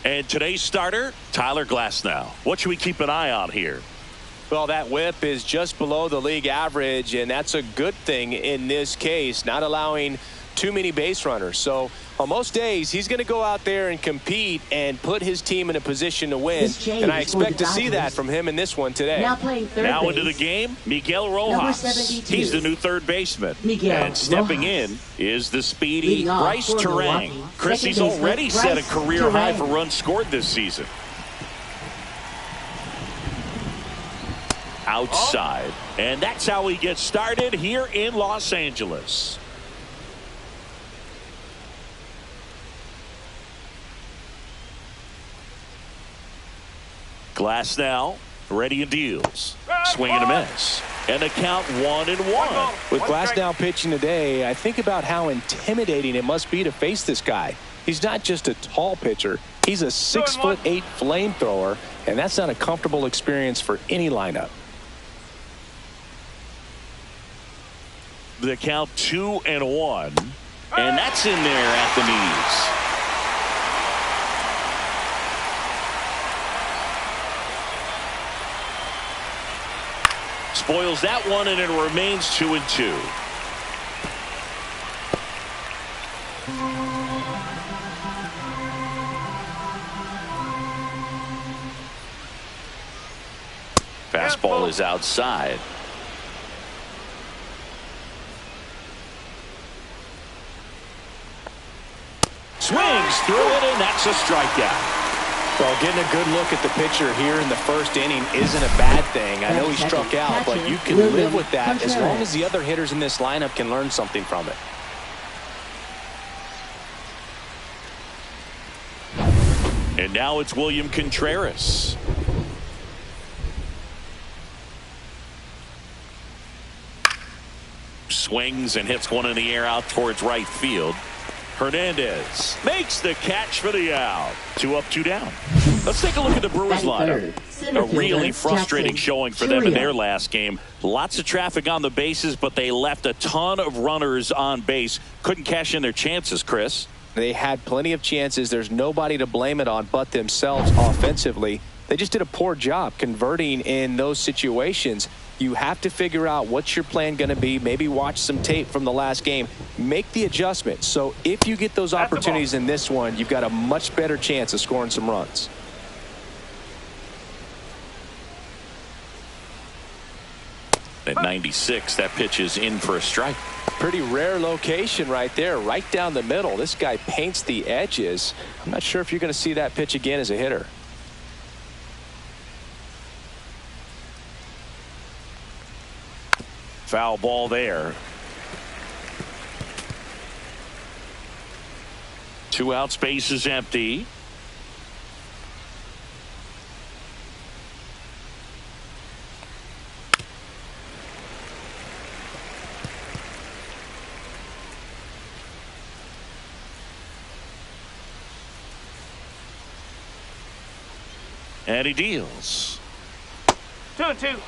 And today's starter, Tyler Glasnow. What should we keep an eye on here? Well, that whip is just below the league average, and that's a good thing in this case, not allowing too many base runners. So on most days, he's going to go out there and compete and put his team in a position to win. And I expect to see that from him in this one today. Now into the game, Miguel Rojas. He's the new third baseman. And stepping in is the speedy Bryce Turang. Chris, he's already set a career high for runs scored this season. Outside. And that's how he gets started here in Los Angeles. Glasnow ready and deals. Swing and a miss. And the count 1-1. With Glasnow pitching today, I think about how intimidating it must be to face this guy. He's not just a tall pitcher. He's a 6'8" flamethrower, and that's not a comfortable experience for any lineup. The count 2-1. And that's in there at the knees. Spoils that one, and it remains 2-2. Fastball is outside. Swings through it, and that's a strikeout. Well, getting a good look at the pitcher here in the first inning isn't a bad thing. I know he struck out, but you can live with that as long as the other hitters in this lineup can learn something from it. And now it's William Contreras. Swings and hits one in the air out towards right field. Hernandez makes the catch for the out. 2 up, 2 down. Let's take a look at the Brewers lineup. A really frustrating showing for them in their last game. Lots of traffic on the bases, but they left a ton of runners on base. Couldn't cash in their chances, Chris. They had plenty of chances. There's nobody to blame it on but themselves offensively. They just did a poor job converting in those situations. You have to figure out what's your plan going to be. Maybe watch some tape from the last game. Make the adjustment. So if you get those opportunities in this one, you've got a much better chance of scoring some runs. At 96, that pitch is in for a strike. Pretty rare location right there, right down the middle. This guy paints the edges. I'm not sure if you're going to see that pitch again as a hitter. Foul ball there. 2 out, space is empty. And he deals. 2-2.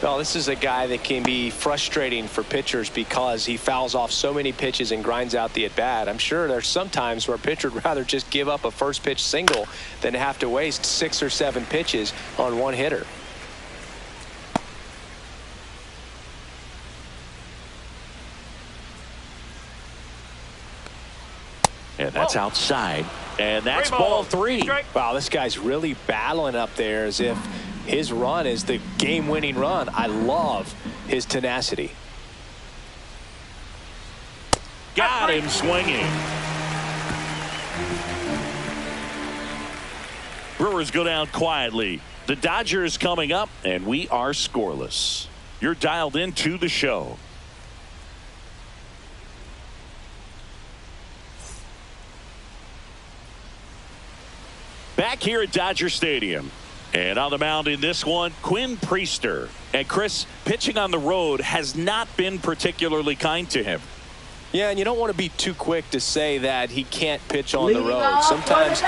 Well, this is a guy that can be frustrating for pitchers because he fouls off so many pitches and grinds out the at-bat. I'm sure there's some times where a pitcher would rather just give up a first pitch single than have to waste 6 or 7 pitches on one hitter. And that's outside. And that's ball 3. Wow, this guy's really battling up there as if his run is the game-winning run. I love his tenacity. Got him swinging. Brewers go down quietly. The Dodgers coming up, and we are scoreless. You're dialed into the show. Back here at Dodger Stadium. And on the mound in this one, Quinn Priester. And Chris, pitching on the road has not been particularly kind to him. Yeah, and you don't want to be too quick to say that he can't pitch on the road. Sometimes,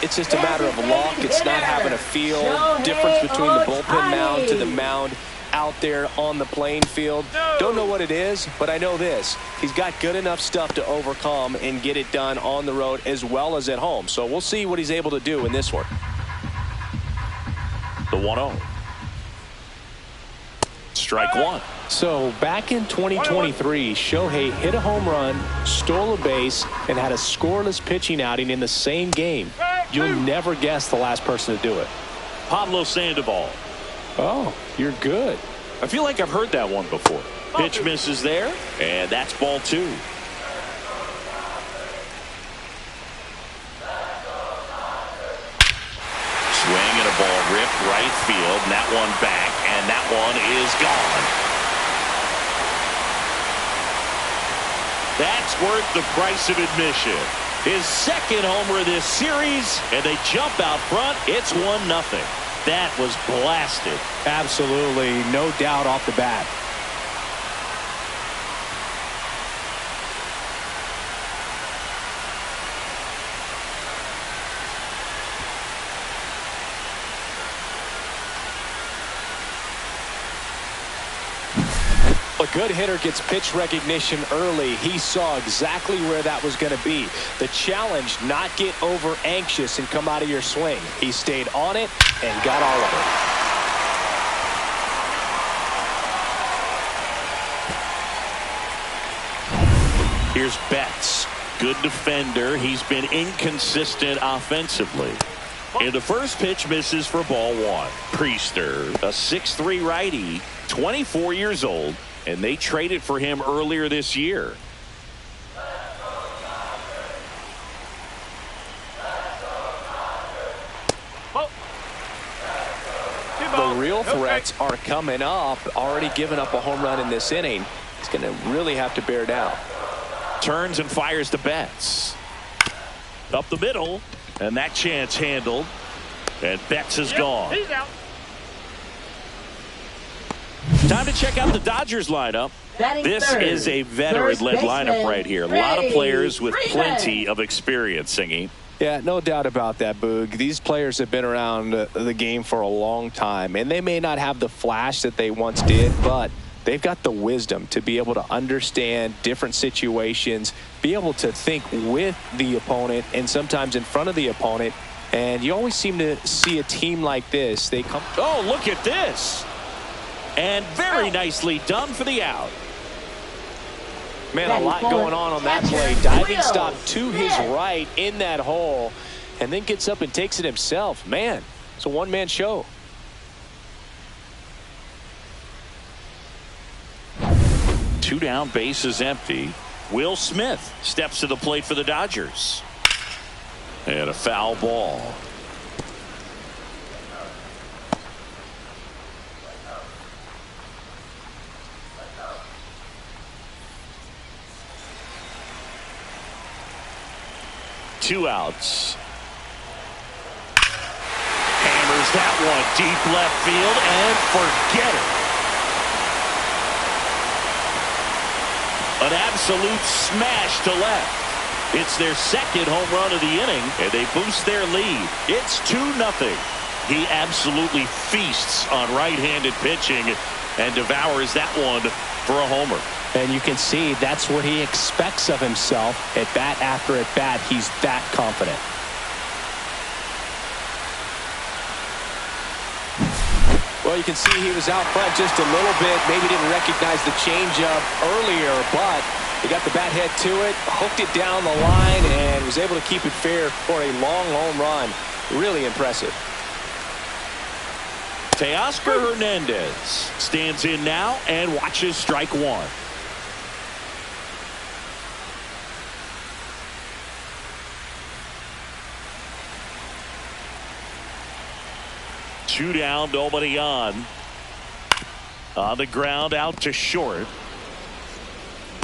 it's just a matter of luck. It's not having a feel. Difference between the bullpen mound to the mound out there on the playing field. Don't know what it is, but I know this. He's got good enough stuff to overcome and get it done on the road as well as at home. So we'll see what he's able to do in this one. The 1-0. Strike one. So back in 2023, Shohei hit a home run, stole a base, and had a scoreless pitching outing in the same game. You'll never guess the last person to do it. Pablo Sandoval. Oh, you're good. I feel like I've heard that one before. Pitch misses there, and that's ball two. Swing and a ball ripped right field, and that one back, and that one is gone. That's worth the price of admission. His second homer of this series, and they jump out front. It's 1-0. That was blasted. Absolutely, no doubt off the bat. A good hitter gets pitch recognition early. He saw exactly where that was going to be. The challenge, not get over anxious and come out of your swing. He stayed on it and got all of it. Here's Betts. Good defender. He's been inconsistent offensively. And the first pitch misses for ball one. Priester, a 6'3" righty, 24 years old. And they traded for him earlier this year. The real threats are coming up. Already given up a home run in this inning. He's going to really have to bear down. Turns and fires to Betts. Up the middle. And that chance handled. And Betts is gone. He's out. Time to check out the Dodgers lineup. This is a veteran-led lineup right here. A lot of players with plenty of experience, Singy. Yeah, no doubt about that, Boog. These players have been around the game for a long time, and they may not have the flash that they once did, but they've got the wisdom to be able to understand different situations, be able to think with the opponent and sometimes in front of the opponent. And you always seem to see a team like this. They come. Oh, look at this. And very nicely done for the out. Man, a lot going on that play. Diving stop to his right in that hole, and then gets up and takes it himself. Man, it's a one-man show. Two down, base is empty. Will Smith steps to the plate for the Dodgers. And a foul ball. Two outs. Hammers that one deep left field and forget it. An absolute smash to left. It's their second home run of the inning, and they boost their lead. It's 2-0. He absolutely feasts on right-handed pitching and devours that one for a homer. And you can see that's what he expects of himself at bat after at bat. He's that confident. Well, you can see he was out front just a little bit. Maybe didn't recognize the changeup earlier, but he got the bat head to it, hooked it down the line, and was able to keep it fair for a long home run. Really impressive. Teoscar Hernandez stands in now and watches strike one. Two down, nobody on. On the ground, out to short.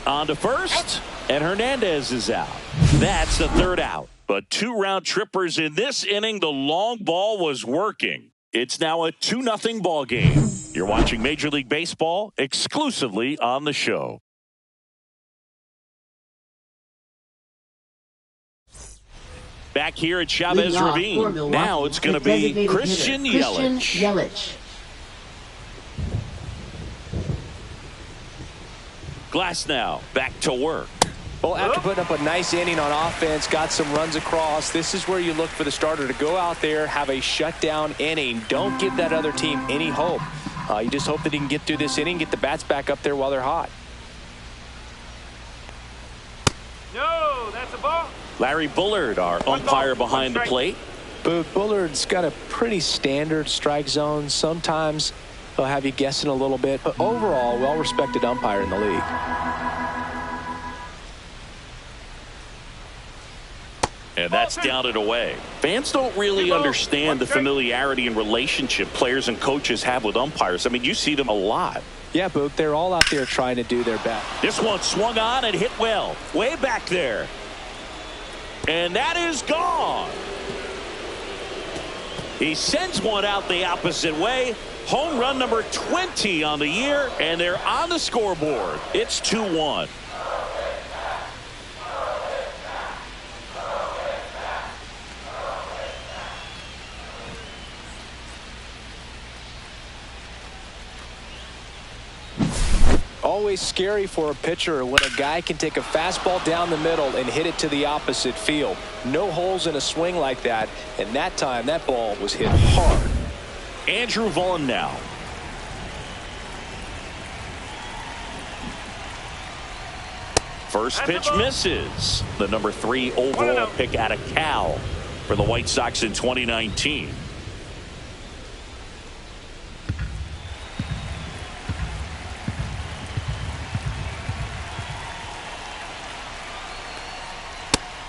On to first, and Hernandez is out. That's the third out. But two round trippers in this inning. The long ball was working. It's now a 2-0 ball game. You're watching Major League Baseball exclusively on the show. Back here at Chavez Ravine. Now it's going to be Christian Yelich. Glass now back to work. Well, after putting up a nice inning on offense, got some runs across, this is where you look for the starter to go out there, have a shutdown inning. Don't give that other team any hope. You just hope that he can get through this inning, get the bats back up there while they're hot. No, that's a ball. Larry Bullard, our umpire behind the plate. Bullard's got a pretty standard strike zone. Sometimes they'll have you guessing a little bit, but overall, well-respected umpire in the league. And that's down and away. Fans don't really understand the familiarity and relationship players and coaches have with umpires. I mean, you see them a lot. Yeah, Boog, they're all out there trying to do their best. This one swung on and hit well. Way back there. And that is gone. He sends one out the opposite way. Home run number 20 on the year, and they're on the scoreboard. It's 2-1. Always scary for a pitcher when a guy can take a fastball down the middle and hit it to the opposite field. No holes in a swing like that, and that time that ball was hit hard. Andrew Vaughn now. First pitch misses. The number 3 overall pick out of Cal for the White Sox in 2019.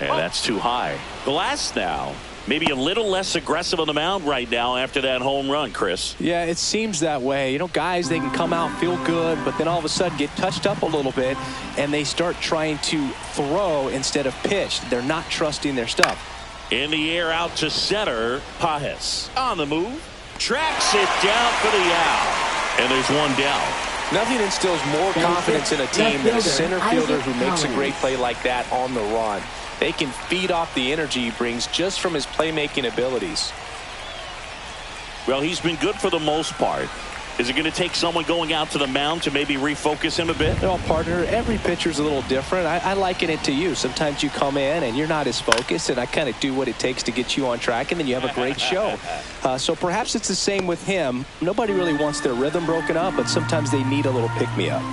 And that's too high. Glass now. Maybe a little less aggressive on the mound right now after that home run, Chris. Yeah, it seems that way. You know, guys, they can come out, feel good, but then all of a sudden get touched up a little bit, and they start trying to throw instead of pitch. They're not trusting their stuff. In the air out to center. Pajes on the move. Tracks it down for the out. And there's one down. Nothing instills more confidence in a team than a center fielder who makes a great play like that on the run. They can feed off the energy he brings just from his playmaking abilities. Well, he's been good for the most part. Is it going to take someone going out to the mound to maybe refocus him a bit? Well, partner, every pitcher's a little different. I liken it to you. Sometimes you come in and you're not as focused, and I kind of do what it takes to get you on track, and then you have a great show. So perhaps it's the same with him. Nobody really wants their rhythm broken up, but sometimes they need a little pick-me-up.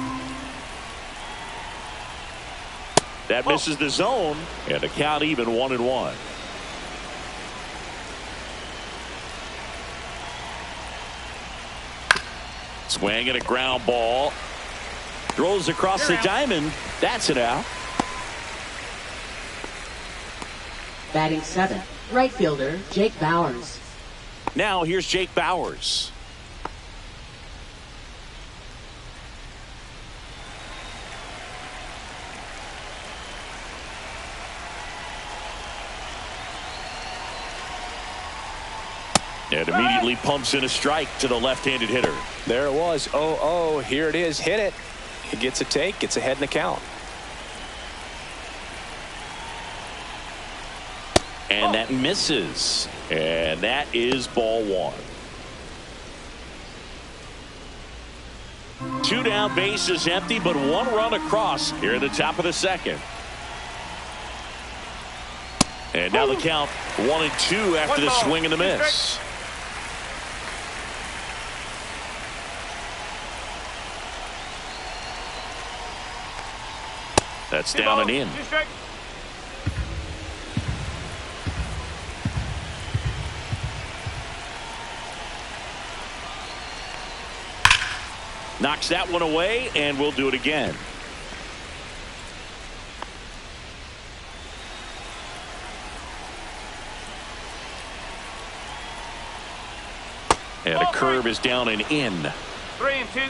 That misses the zone, and the count even 1-1. Swing and a ground ball. Throws across the diamond. That's it out. Batting 7th, right fielder Jake Bauers. Now here's Jake Bauers. And immediately pumps in a strike to the left-handed hitter. There it was. 0-0. Here it is. Hit it. He gets a take. Gets ahead in the count. And that misses. And that is ball 1. 2 down, bases empty, but 1 run across here at the top of the second. And now the count 1-2 after the swing and the miss. That's down and in. Knocks that one away, and we'll do it again. And a curve is down and in. 3-2.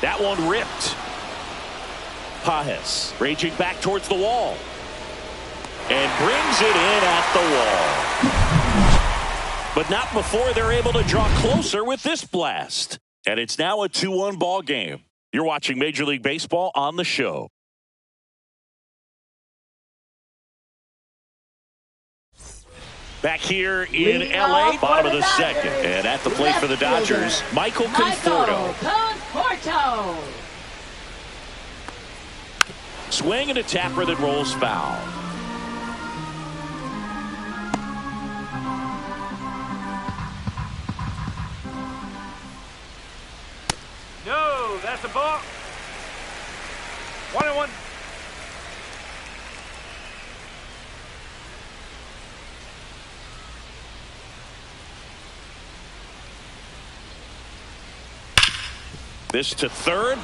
That one ripped. Pajes raging back towards the wall. And brings it in at the wall. But not before they're able to draw closer with this blast. And it's now a 2-1 ball game. You're watching Major League Baseball on the show. Back here in L.A., bottom of the second. And at the plate for the Dodgers, Michael Conforto. Swing and a tapper that rolls foul. No, that's a ball. 1-1. This to third.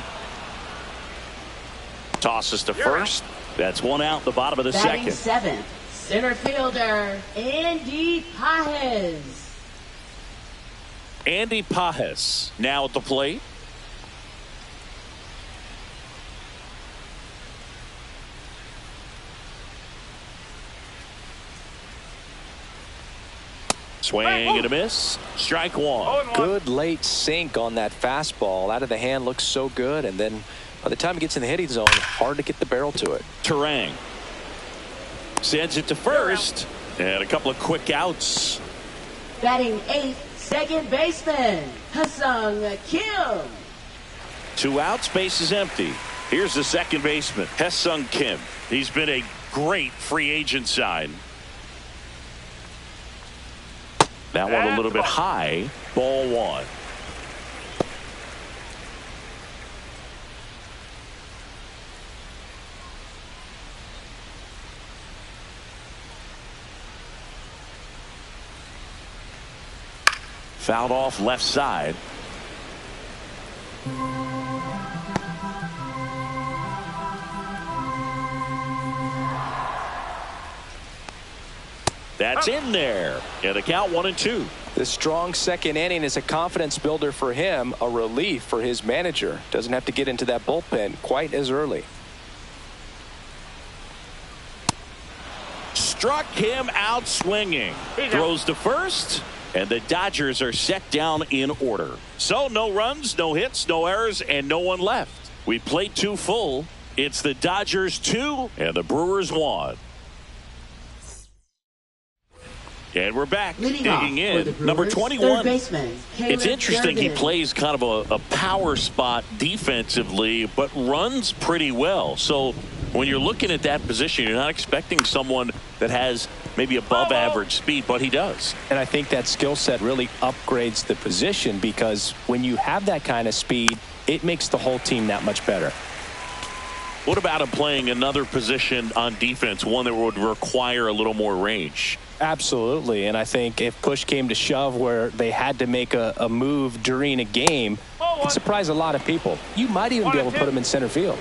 Tosses to first. That's one out, the bottom of the second. Seventh, center fielder, Andy Pajes. Andy Pajes now at the plate. Swing and a miss. Strike one. Good late sink on that fastball. Out of the hand, looks so good. And then by the time it gets in the hitting zone, hard to get the barrel to it. Terang sends it to first. And a couple of quick outs. Batting eighth, second baseman, Ha-Seong Kim. 2 outs, base is empty. Here's the second baseman, Ha-Seong Kim. He's been a great free agent sign. That one a little bit high. Ball one. Fouled off left side. That's in there. And the count 1-2. The strong second inning is a confidence builder for him, a relief for his manager. Doesn't have to get into that bullpen quite as early. Struck him out swinging. Throws to first. And the Dodgers are set down in order. So no runs, no hits, no errors, and no one left. We played 2 full. It's the Dodgers 2 and the Brewers 1. And we're back, digging in. Number 21. It's interesting, he plays kind of a power spot defensively, but runs pretty well. So when you're looking at that position, you're not expecting someone that has maybe above average speed, but he does. And I think that skill set really upgrades the position, because when you have that kind of speed, it makes the whole team that much better. What about him playing another position on defense, one that would require a little more range? Absolutely. And I think if push came to shove where they had to make a move during a game, it'd surprise a lot of people. You might even be able to put him in center field.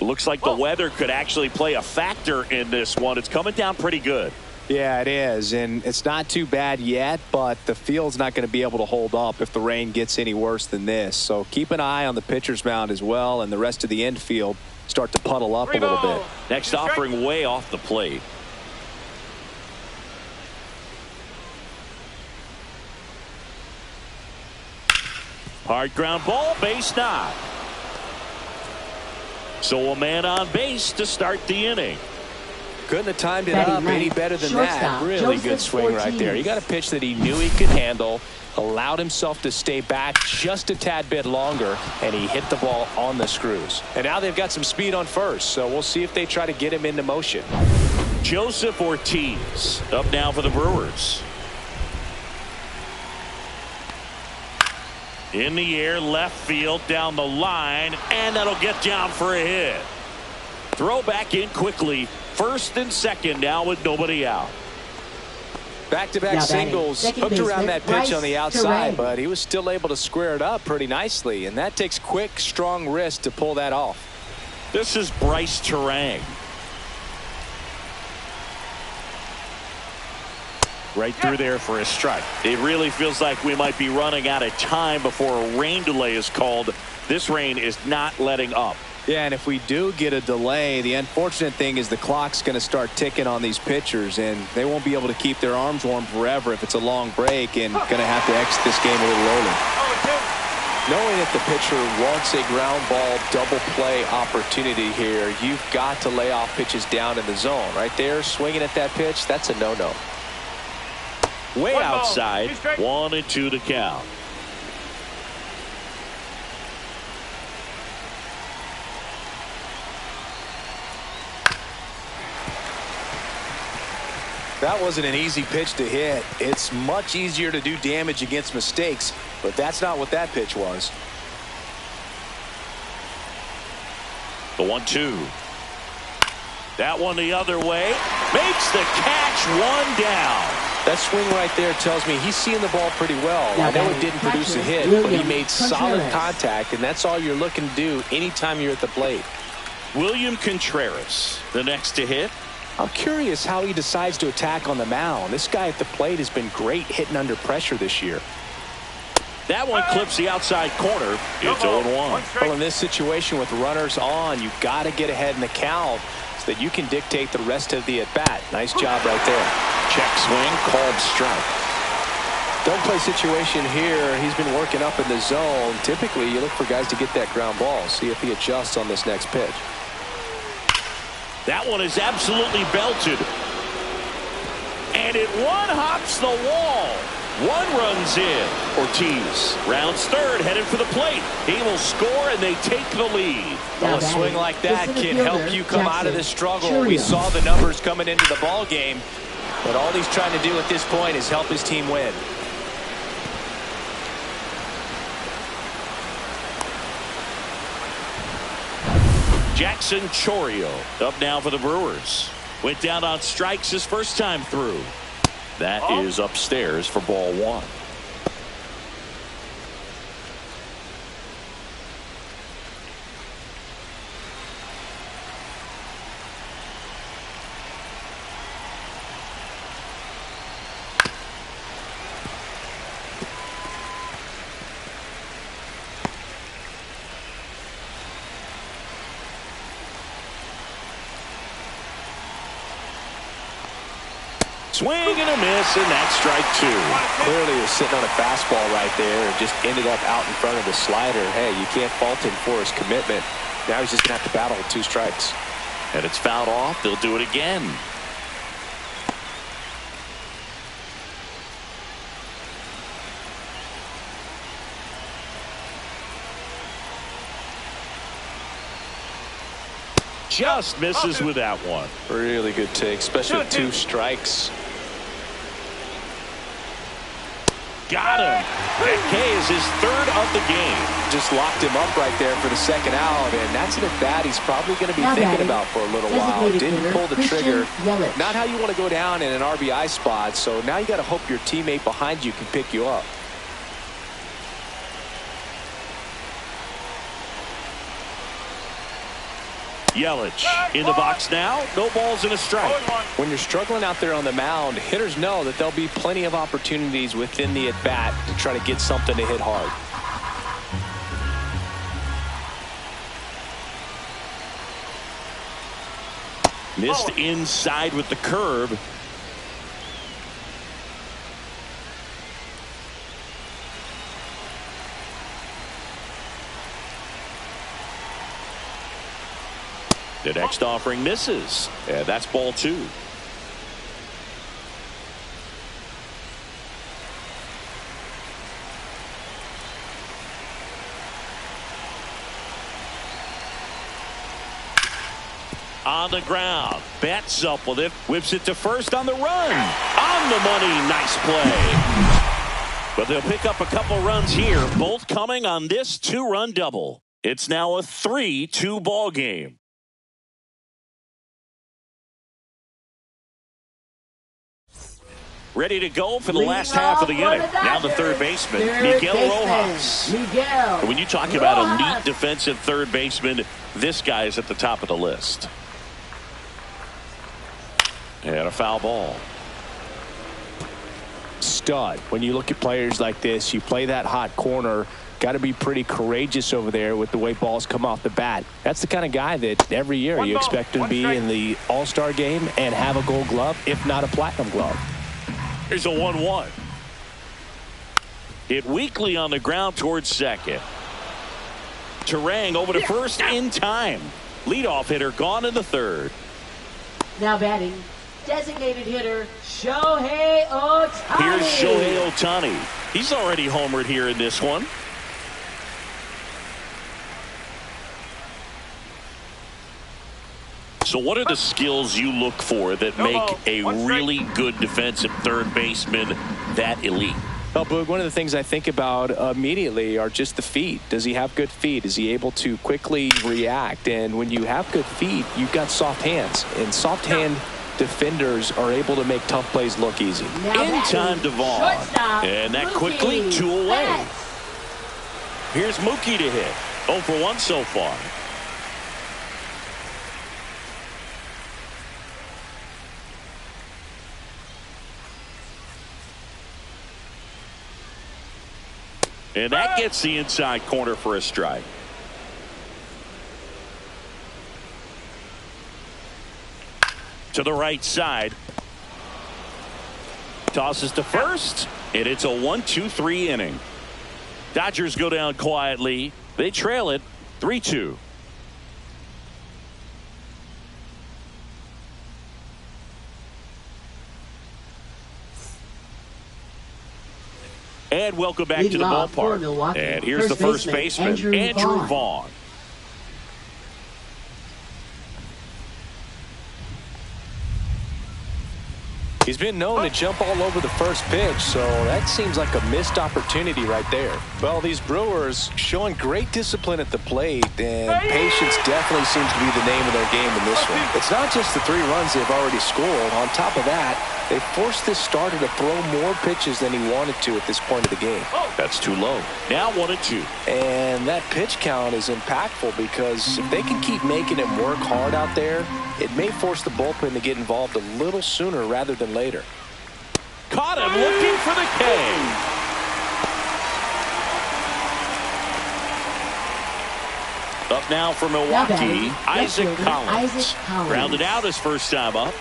Looks like the weather could actually play a factor in this one. It's coming down pretty good. Yeah, it is, and it's not too bad yet, but the field's not going to be able to hold up if the rain gets any worse than this. So keep an eye on the pitcher's mound as well, and the rest of the infield start to puddle up a little bit. Next offering way off the plate. Hard ground ball, base knock. So a man on base to start the inning. Couldn't have timed it up any better than that. Really good swing right there. He got a pitch that he knew he could handle, allowed himself to stay back just a tad bit longer, and he hit the ball on the screws. And now they've got some speed on first, so we'll see if they try to get him into motion. Joseph Ortiz up now for the Brewers. In the air, left field, down the line, and that'll get down for a hit. Throw back in quickly. First and second now with nobody out. Back-to-back singles hooked around that pitch on the outside, but he was still able to square it up pretty nicely, and that takes quick, strong wrist to pull that off. This is Bryce Terang. Right through there for a strike. It really feels like we might be running out of time before a rain delay is called. This rain is not letting up. Yeah, and if we do get a delay, the unfortunate thing is the clock's going to start ticking on these pitchers, and they won't be able to keep their arms warm forever if it's a long break, and going to have to exit this game a little early. Knowing that the pitcher wants a ground ball double play opportunity here, you've got to lay off pitches down in the zone. Right there, swinging at that pitch, that's a no-no. Way outside, 1-2 to count. That wasn't an easy pitch to hit. It's much easier to do damage against mistakes, but that's not what that pitch was. The 1-2. That one the other way. Makes the catch, one down. That swing right there tells me he's seeing the ball pretty well. I know it didn't produce a hit, but he made solid contact, and that's all you're looking to do anytime you're at the plate. William Contreras, the next to hit. I'm curious how he decides to attack on the mound. This guy at the plate has been great hitting under pressure this year. That one clips the outside corner. It's 0-1. Well, in this situation with runners on, you've got to get ahead in the count so that you can dictate the rest of the at-bat. Nice job right there. Check swing, called strike. Don't play situation here. He's been working up in the zone. Typically, you look for guys to get that ground ball. See if he adjusts on this next pitch. That one is absolutely belted. And it one-hops the wall. One runs in. Ortiz rounds third, headed for the plate. He will score, and they take the lead. Well, a swing like that can help you come out of this struggle. We saw the numbers coming into the ball game, but all he's trying to do at this point is help his team win. Jackson Chourio up now for the Brewers. Went down on strikes his first time through. That is upstairs for ball one. Swing and a miss, and that's strike two. Clearly he was sitting on a fastball right there and just ended up out in front of the slider. Hey, you can't fault him for his commitment. Now he's just going to have to battle with two strikes. And it's fouled off. They'll do it again. Just misses with that one. Really good take, especially with two strikes. Got him. That K is his third of the game. Just locked him up right there for the second out, and that's an at-bat he's probably going to be thinking about for a little while. Didn't pull the trigger. Not how you want to go down in an RBI spot, so now you got to hope your teammate behind you can pick you up. Yelich in the box now. No balls and a strike. When you're struggling out there on the mound, hitters know that there'll be plenty of opportunities within the at-bat to try to get something to hit hard. Missed inside with the curve. The next offering misses. And that's ball two. On the ground. Bats up with it. Whips it to first on the run. On the money. Nice play. But they'll pick up a couple runs here. Both coming on this two-run double. It's now a 3-2 ball game. Ready to go for the last half of the inning. Now the third baseman, Miguel Rojas. And when you talk about elite defensive third baseman, this guy is at the top of the list. And a foul ball. Stud. When you look at players like this, you play that hot corner. Got to be pretty courageous over there with the way balls come off the bat. That's the kind of guy that every year you expect him to be in the All-Star game and have a Gold Glove, if not a Platinum Glove. Here's a 1-1. Hit weakly on the ground towards second. Turang over to first in time. Leadoff hitter gone in the third. Now batting, designated hitter Shohei Ohtani. Here's Shohei Ohtani. He's already homered here in this one. So what are the skills you look for that make a really good defensive third baseman that elite? Well, Boog, one of the things I think about immediately are just the feet. Does he have good feet? Is he able to quickly react? And when you have good feet, you've got soft hands. And soft hand defenders are able to make tough plays look easy. In time to Vaughn. And that quickly 2 away. Here's Mookie to hit. 0 for 1 so far. And that gets the inside corner for a strike. To the right side. Tosses to first. And it's a 1-2-3 inning. Dodgers go down quietly. They trail it 3-2. And welcome back to the ballpark. And here's the first baseman, Andrew Vaughn. He's been known to jump all over the first pitch, so that seems like a missed opportunity right there. Well, these Brewers showing great discipline at the plate, and patience definitely seems to be the name of their game in this one. It's not just the 3 runs they've already scored. On top of that, they forced this starter to throw more pitches than he wanted to at this point of the game. That's too low. Now 1-2. And that pitch count is impactful because if they can keep making him work hard out there, it may force the bullpen to get involved a little sooner rather than later. Caught him looking for the K. Up now for Milwaukee, Isaac Collins. Rounded out his first time up.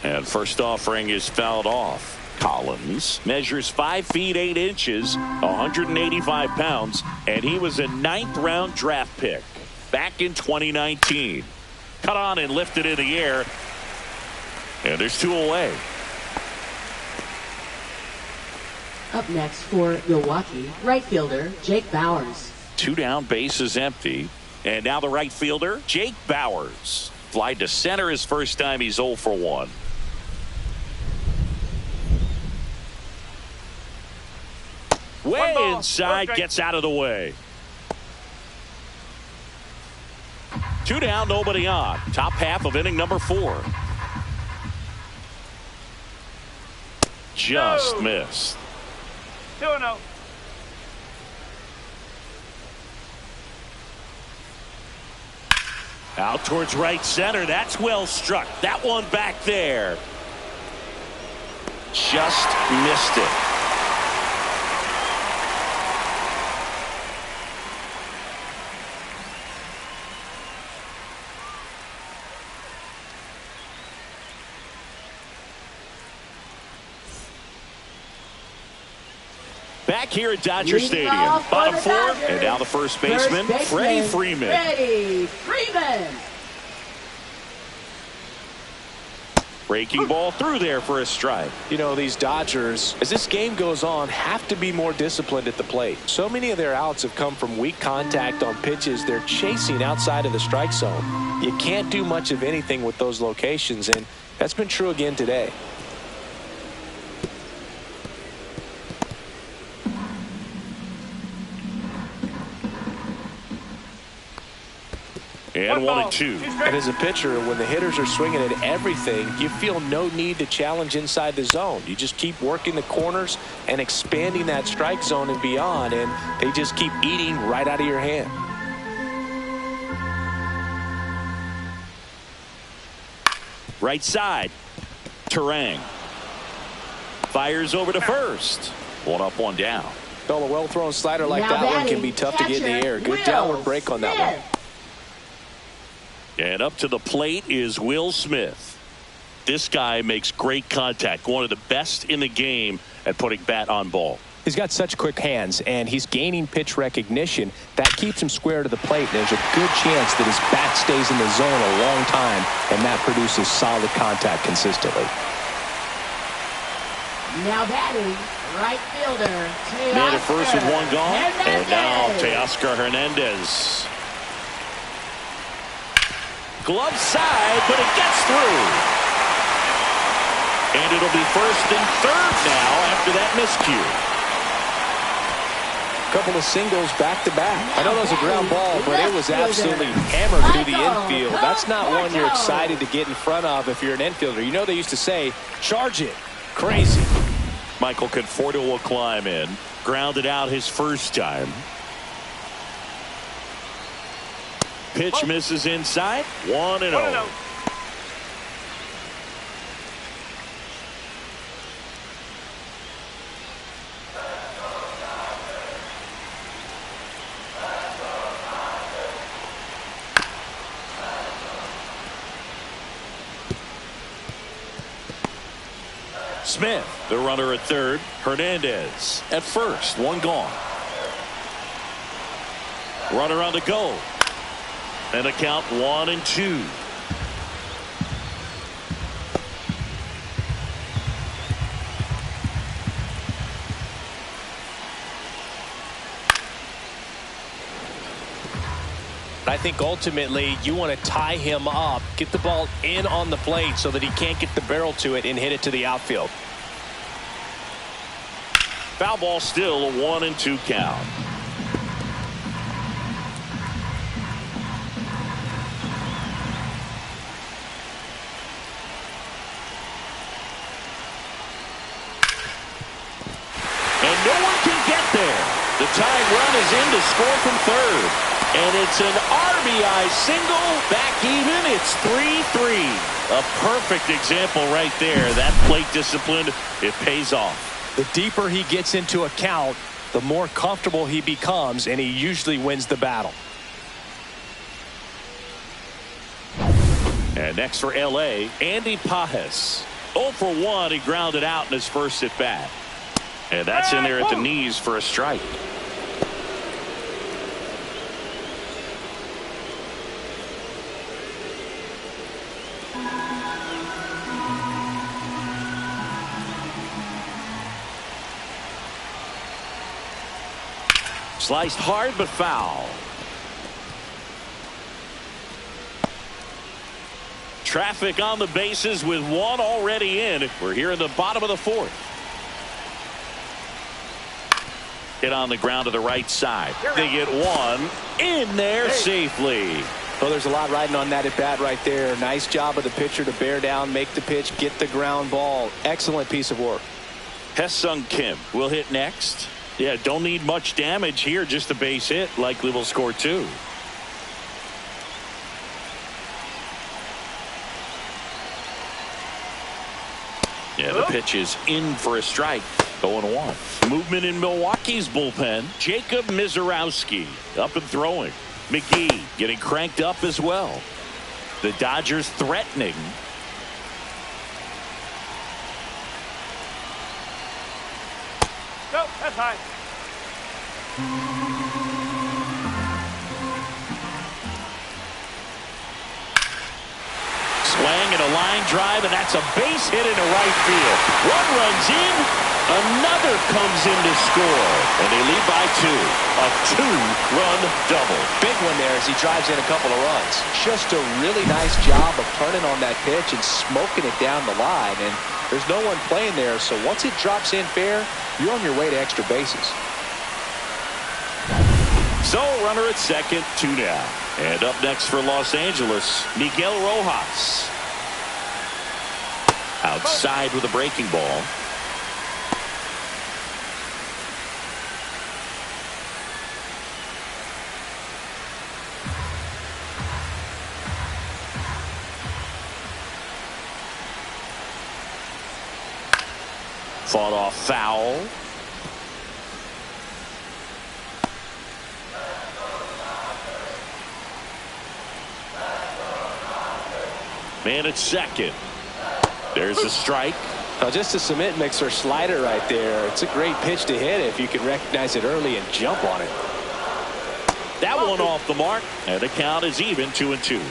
And first offering is fouled off. Collins measures 5 feet 8 inches, 185 pounds, and he was a 9th-round draft pick back in 2019. Cut on and lifted in the air, and there's 2 away. Up next for Milwaukee, right fielder Jake Bauers. 2 down, base is empty, and now the right fielder Jake Bauers. Fly to center his first time. He's 0 for 1. Way inside, gets out of the way. 2 down, nobody on. Top half of inning number 4. Just missed. 2-0. Out towards right center. That's well struck. That one back there. Just missed it. Back here at Dodger Stadium. Bottom 4, and now the first baseman, Freddie Freeman. Freddie Freeman. Breaking ball through there for a strike. You know, these Dodgers, as this game goes on, have to be more disciplined at the plate. So many of their outs have come from weak contact on pitches they're chasing outside of the strike zone. You can't do much of anything with those locations, and that's been true again today. And 1-2. And as a pitcher, when the hitters are swinging at everything, you feel no need to challenge inside the zone. You just keep working the corners and expanding that strike zone and beyond, and they just keep eating right out of your hand. Right side. Turang. Fires over to first. 1 up, 1 down. Well, a well-thrown slider like that one can be tough to get in the air. Good downward break on that one. And up to the plate is Will Smith. this guy makes great contact. One of the best in the game at putting bat on ball. He's got such quick hands, and he's gaining pitch recognition. That keeps him square to the plate. There's a good chance that his bat stays in the zone a long time, and that produces solid contact consistently. Now batting, right fielder, Man at first with one gone. Hernandez. And now Teoscar Hernandez. Glove side, but it gets through. And it'll be first and third now after that miscue. Couple of singles back-to-back. I know that was a ground ball, but it was absolutely hammered through the infield. That's not one you're excited to get in front of if you're an infielder. You know they used to say, charge it. Crazy. Michael Conforto will climb in. Grounded out his first time. Pitch misses inside. 1-0. Smith, the runner at third. Hernandez at first. One gone. Runner on the go. And a count 1-2. I think ultimately you want to tie him up, get the ball in on the plate so that he can't get the barrel to it and hit it to the outfield. Foul ball, still a 1-2 count. And no one can get there. The tying run is in to score from third. And it's an RBI single. Back even. It's 3-3. A perfect example right there. That plate discipline, it pays off. The deeper he gets into a count, the more comfortable he becomes, and he usually wins the battle. And next for L.A., Andy Pajes. 0 for 1. He grounded out in his first at bat. And that's in there at the knees for a strike. Sliced hard but foul. Traffic on the bases with one already in. We're here in the bottom of the fourth. Hit on the ground to the right side. They get one in there safely. Well, there's a lot riding on that at bat right there. Nice job of the pitcher to bear down, make the pitch, get the ground ball. Excellent piece of work. Hesung Kim will hit next. Yeah, don't need much damage here, just a base hit. Likely will score 2. Yeah, the pitch is in for a strike. 0-1. Movement in Milwaukee's bullpen. Jacob Mizorowski up and throwing. McGee getting cranked up as well. The Dodgers threatening. Nope, that's high. Swing and a line drive, and that's a base hit into right field. One runs in, another comes in to score, and they lead by 2. A 2-run double. Big one there as he drives in a couple of runs. Just a really nice job of turning on that pitch and smoking it down the line, and there's no one playing there, so once it drops in fair, you're on your way to extra bases. So runner at second, 2 down. And up next for Los Angeles, Miguel Rojas. Outside with a breaking ball. Fought off foul. Man at second. There's a strike. Now just a cement mixer slider right there. It's a great pitch to hit if you can recognize it early and jump on it. That one off the mark, and the count is even 2-2.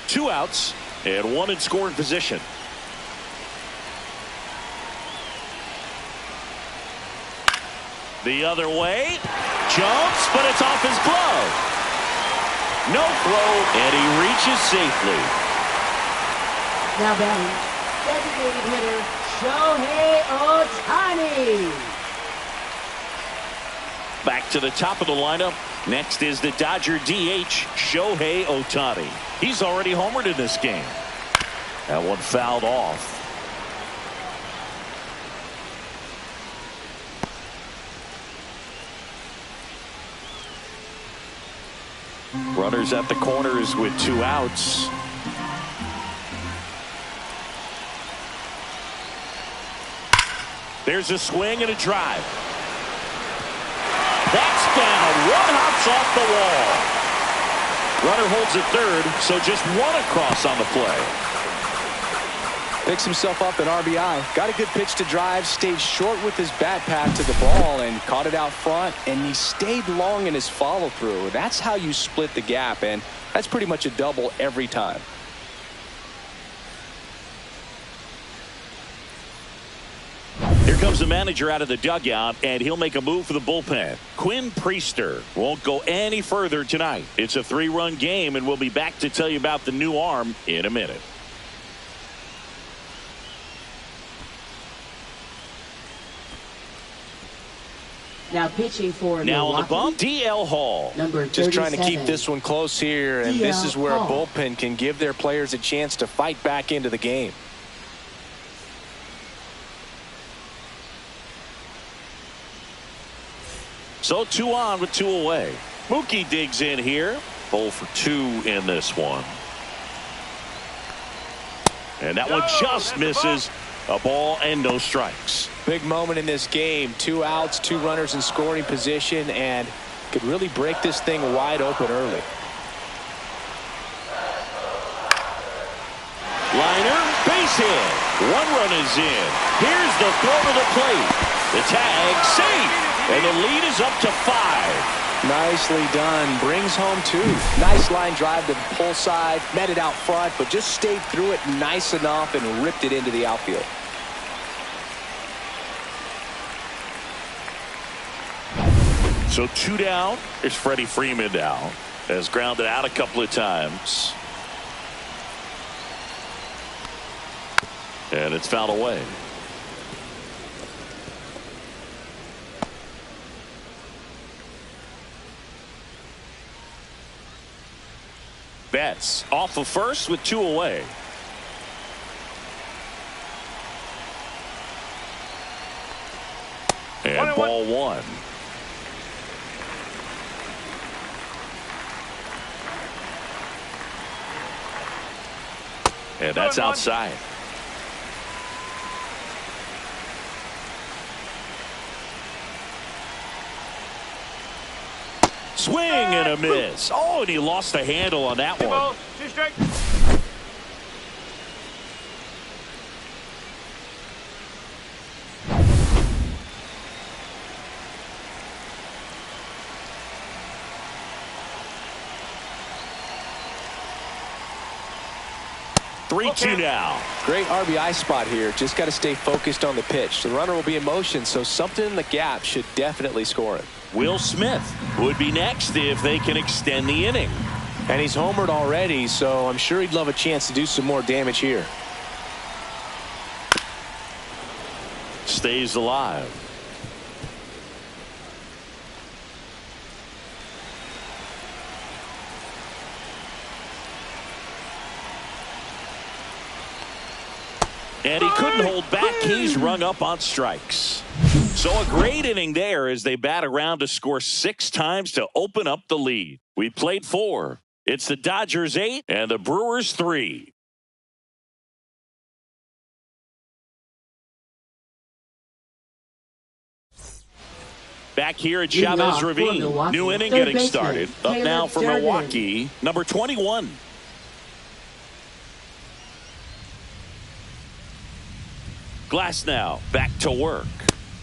2 outs and 1 in scoring position. The other way, jumps, but it's off his glove. No throw, and he reaches safely. Now batting, designated hitter Shohei Ohtani. Back to the top of the lineup. Next is the Dodger DH, Shohei Ohtani. He's already homered in this game. That one fouled off. Runners at the corners with 2 outs. There's a swing and a drive. That's down. 1 hops off the wall. Runner holds at third, so just 1 across on the play. Picks himself up an RBI. Got a good pitch to drive. Stayed short with his bat path to the ball and caught it out front. And he stayed long in his follow through. That's how you split the gap. And that's pretty much a double every time. Here comes the manager out of the dugout, and he'll make a move for the bullpen. Quinn Priester won't go any further tonight. It's a 3-run game, and we'll be back to tell you about the new arm in a minute. Now pitching for Now Milwaukee, on the bump, D.L. Hall. number 37. Just trying to keep this one close here, and this is where a Hall. bullpen can give their players a chance to fight back into the game. So 2 on with 2 away. Mookie digs in here. 0 for 2 in this one. And that one just misses. A ball and no strikes. Big moment in this game. 2 outs, 2 runners in scoring position, and could really break this thing wide open early. Liner, base hit. 1 run is in. Here's the throw to the plate. The tag, safe. And the lead is up to 5. Nicely done. Brings home 2. Nice line drive to the pull side. Met it out front, but just stayed through it nice enough and ripped it into the outfield. So 2 down. There's Freddie Freeman now. Has grounded out a couple of times. And it's fouled away. Betts off of first with 2 away. And ball 1. And that's outside. Swing and a miss. Oh, and he lost the handle on that one. 2 strikes. Three-two now. Great RBI spot here. Just got to stay focused on the pitch. The runner will be in motion, so something in the gap should definitely score it. Will Smith would be next if they can extend the inning. And he's homered already, so I'm sure he'd love a chance to do some more damage here. Stays alive. And he couldn't hold back. He's rung up on strikes. So a great inning there as they bat around to score 6 times to open up the lead. We played 4. It's the Dodgers 8 and the Brewers 3. Back here at Chavez Ravine. New inning getting started. Up now for Milwaukee, number 21. Glass now back to work.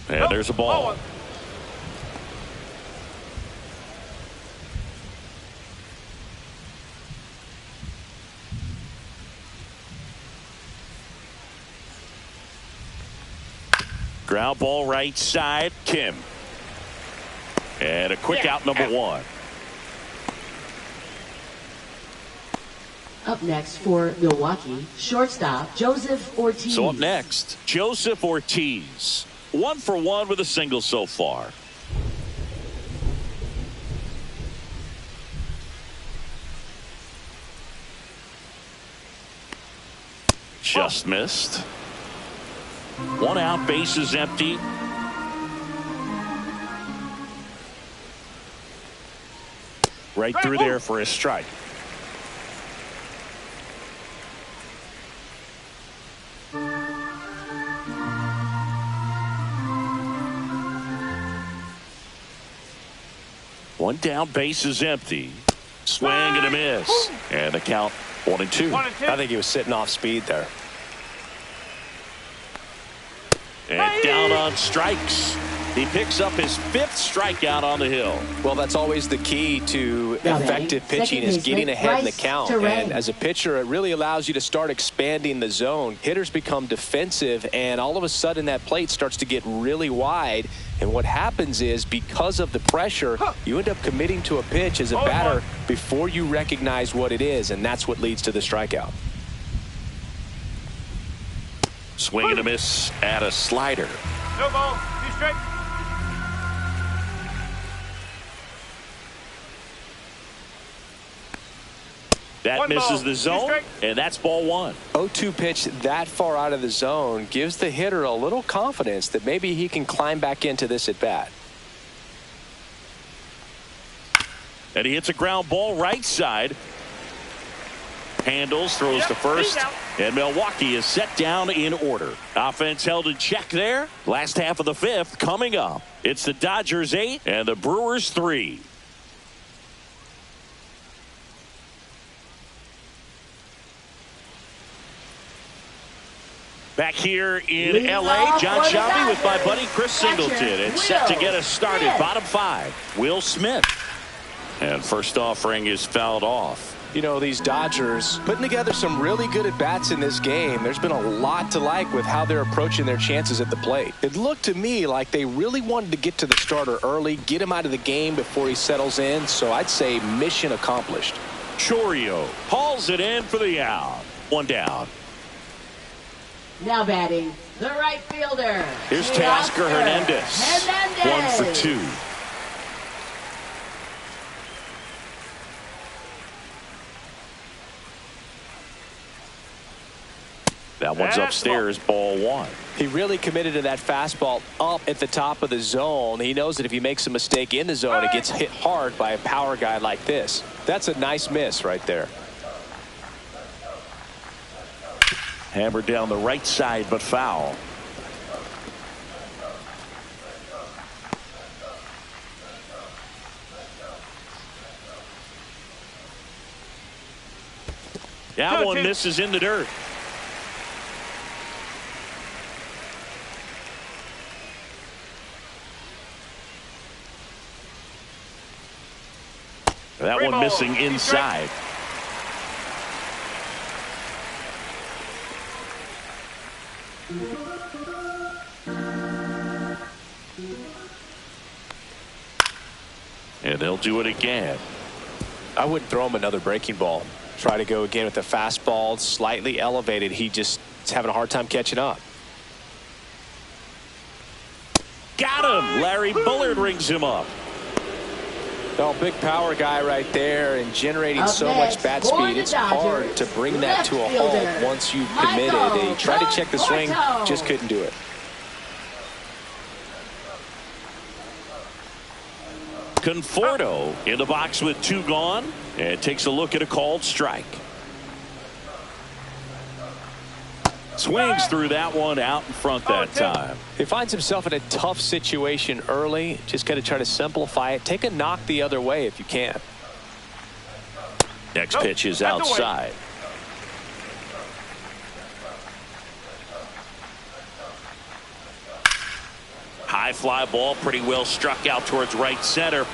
And there's a ball. Ground ball right side. Kim. And a quick out number one. Up next for Milwaukee, shortstop Joseph Ortiz. So up next, Joseph Ortiz. 1 for 1 with a single so far. Just missed. 1 out, base is empty. Right through there for a strike. One down, base is empty. Swing and a miss. And the count 1-2. I think he was sitting off speed there. And down on strikes. He picks up his 5th strikeout on the hill. Well, that's always the key to effective pitching, is getting ahead in the count. And as a pitcher, it really allows you to start expanding the zone. Hitters become defensive, and all of a sudden that plate starts to get really wide. And what happens is, because of the pressure, you end up committing to a pitch as a batter before you recognize what it is, and that's what leads to the strikeout. Swing and a miss at a slider. No ball. 2 strikes. That misses the zone, and that's ball 1. 0-2 pitch that far out of the zone gives the hitter a little confidence that maybe he can climb back into this at bat. And he hits a ground ball right side. Handles, throws to first, and Milwaukee is set down in order. Offense held in check there. Last half of the 5th coming up. It's the Dodgers 8 and the Brewers 3. Back here in L.A., John Shelby with my buddy Chris Singleton. It's set to get us started. Bottom 5, Will Smith. And first offering is fouled off. You know, these Dodgers putting together some really good at-bats in this game. There's been a lot to like with how they're approaching their chances at the plate. It looked to me like they really wanted to get to the starter early, get him out of the game before he settles in. So I'd say mission accomplished. Chorio hauls it in for the out. 1 down. Now batting, the right fielder. Here's Teoscar Hernandez. 1 for 2. That one's upstairs, ball 1. He really committed to that fastball up at the top of the zone. He knows that if he makes a mistake in the zone, it gets hit hard by a power guy like this. That's a nice miss right there. Hammered down the right side, but foul. That one misses in the dirt. That one missing inside. And they'll do it again. I wouldn't throw him another breaking ball. Try to go again with the fastball, slightly elevated. He just is having a hard time catching up. Got him. Larry Bullard rings him up. Oh, big power guy right there, and generating so much bat speed. It's hard to bring that to a halt once you've committed. He tried to check the swing, just couldn't do it. Conforto in the box with 2 gone, and takes a look at a called strike. Swings through that one out in front that time. He finds himself in a tough situation early. Just got to try to simplify it. Take a knock the other way if you can. Next pitch is outside. High fly ball, pretty well struck out towards right center.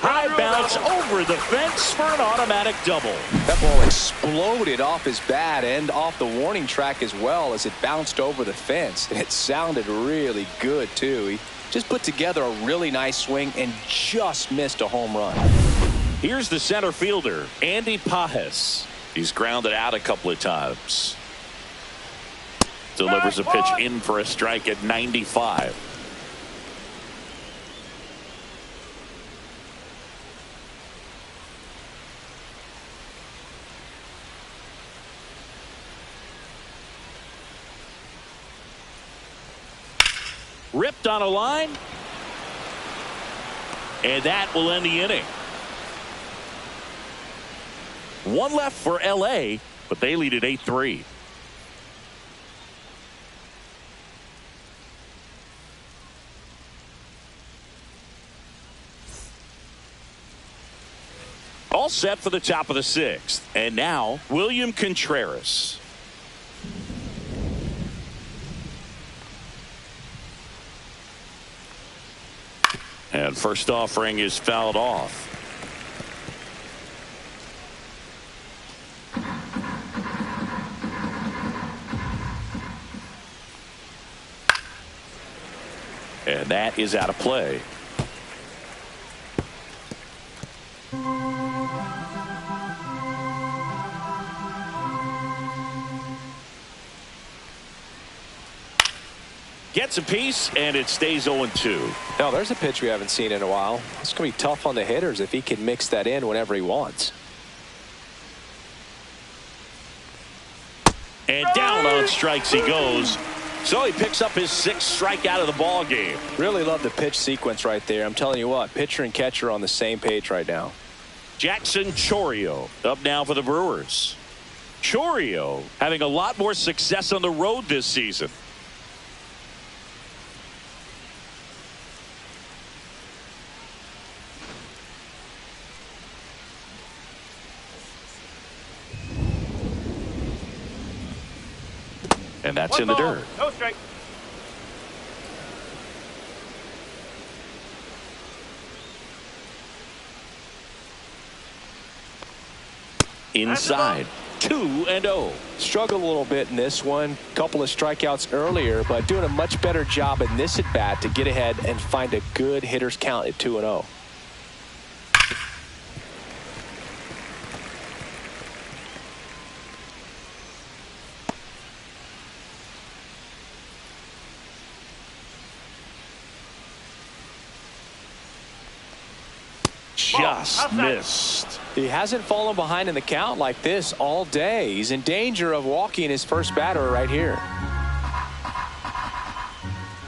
High bounce over the fence for an automatic double. That ball exploded off his bat and off the warning track as well as it bounced over the fence. And it sounded really good, too. He just put together a really nice swing and just missed a home run. Here's the center fielder, Andy Pajes. He's grounded out a couple of times. Delivers a pitch in for a strike at 95. Ripped on a line. And that will end the inning. One left for LA, but they lead at 8-3. All set for the top of the sixth. And now, William Contreras. And first offering is fouled off. And that is out of play. Gets a piece, and it stays 0-2. Now, there's a pitch we haven't seen in a while. It's going to be tough on the hitters if he can mix that in whenever he wants. And down on strikes he goes. So he picks up his 6th strikeout of the ball game. Really love the pitch sequence right there. I'm telling you what, pitcher and catcher are on the same page right now. Jackson Chourio up now for the Brewers. Chourio having a lot more success on the road this season. And that's in the dirt. No strike. Inside. 2-0. Struggled a little bit in this one. Couple of strikeouts earlier, but doing a much better job in this at bat to get ahead and find a good hitter's count at 2-0. Just missed. He hasn't fallen behind in the count like this all day. He's in danger of walking his first batter right here.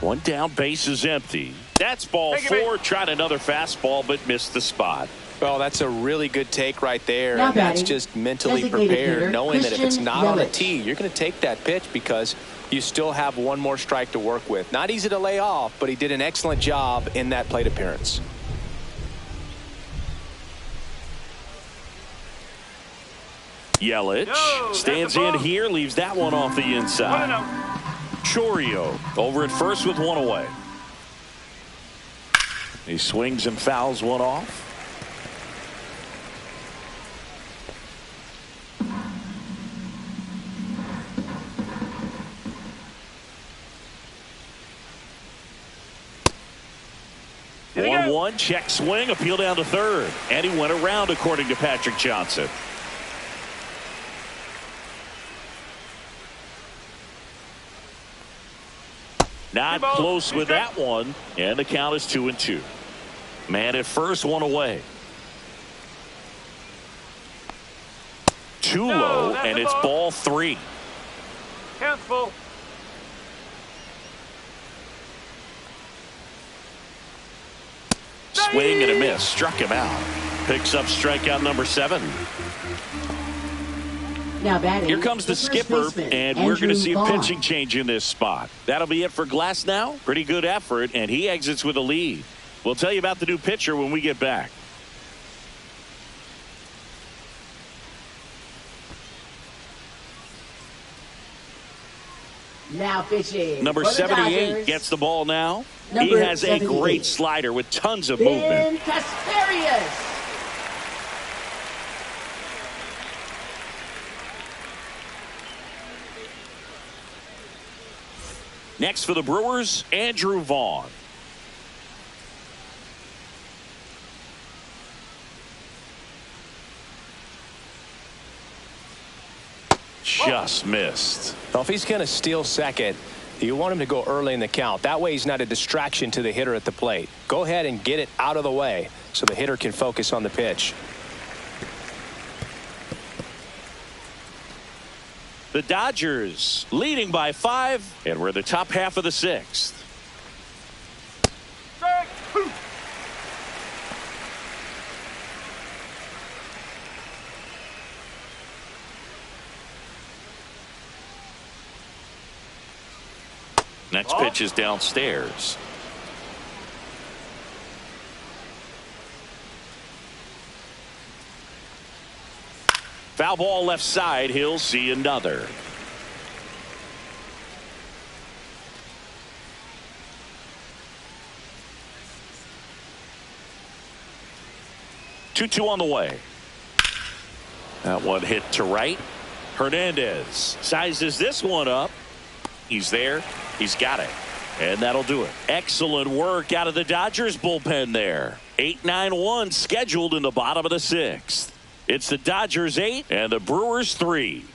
One down, base is empty. That's ball 4. Tried another fastball, but missed the spot. Well, that's a really good take right there. And that's just mentally prepared, knowing that if it's not on a tee, you're going to take that pitch because you still have one more strike to work with. Not easy to lay off, but he did an excellent job in that plate appearance. Yelich stands in here, leaves that one off the inside. Chourio over at first with one away. He swings and fouls one off. One check swing, appeal down to third, and he went around according to Patrick Johnson. Not close with that one, and the count is 2-2. Man at first, one away. Too low, and it's ball 3. Count's full. Swing and a miss, struck him out. Picks up strikeout number 7. Now batting, here comes the skipper, and we're going to see a pitching change in this spot. That'll be it for Glass now. Pretty good effort, and he exits with a lead. We'll tell you about the new pitcher when we get back. Now pitching. Number for the 78 Dodgers, gets the ball now. He number has a 78. great slider with tons of Ben movement. Kasparius. Next for the Brewers, Andrew Vaughn. Just missed. Well, if he's going to steal second, you want him to go early in the count. That way he's not a distraction to the hitter at the plate. Go ahead and get it out of the way so the hitter can focus on the pitch. The Dodgers leading by 5, and we're in the top half of the 6th. Next pitch is downstairs. Foul ball left side. He'll see another. Two on the way. That one hit to right. Hernandez sizes this one up. He's there. He's got it. And that'll do it. Excellent work out of the Dodgers bullpen there. 8-9-1 scheduled in the bottom of the 6th. It's the Dodgers 8 and the Brewers 3.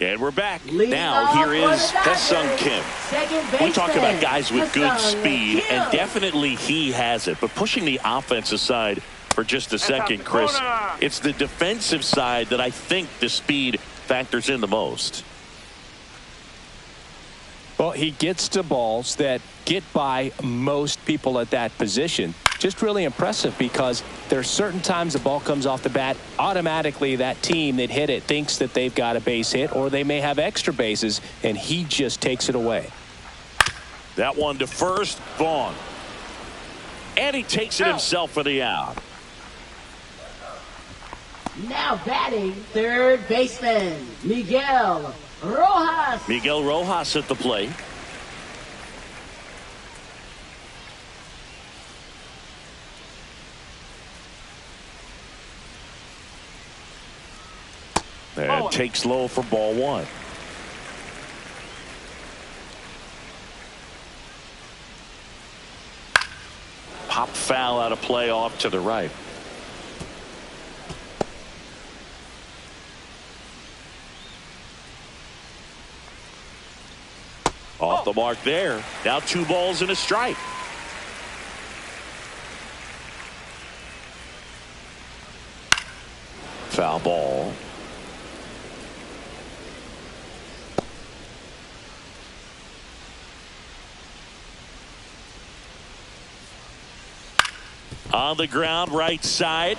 And we're back. Now here is Ha-Seong Kim. We talk about guys with good speed, and definitely he has it. But pushing the offense aside for just a second, Chris, it's the defensive side that I think the speed factors in the most. Well, he gets to balls that get by most people at that position. Just really impressive because there are certain times the ball comes off the bat, automatically that team that hit it thinks that they've got a base hit or they may have extra bases, and he just takes it away. That one to first, Vaughn. And he takes it himself for the out. Now batting, third baseman, Miguel Rojas. Miguel Rojas at the plate. And takes low for ball 1. Pop foul out of play off to the right. Off the mark there. Now 2 balls and a strike. Foul ball. On the ground, right side.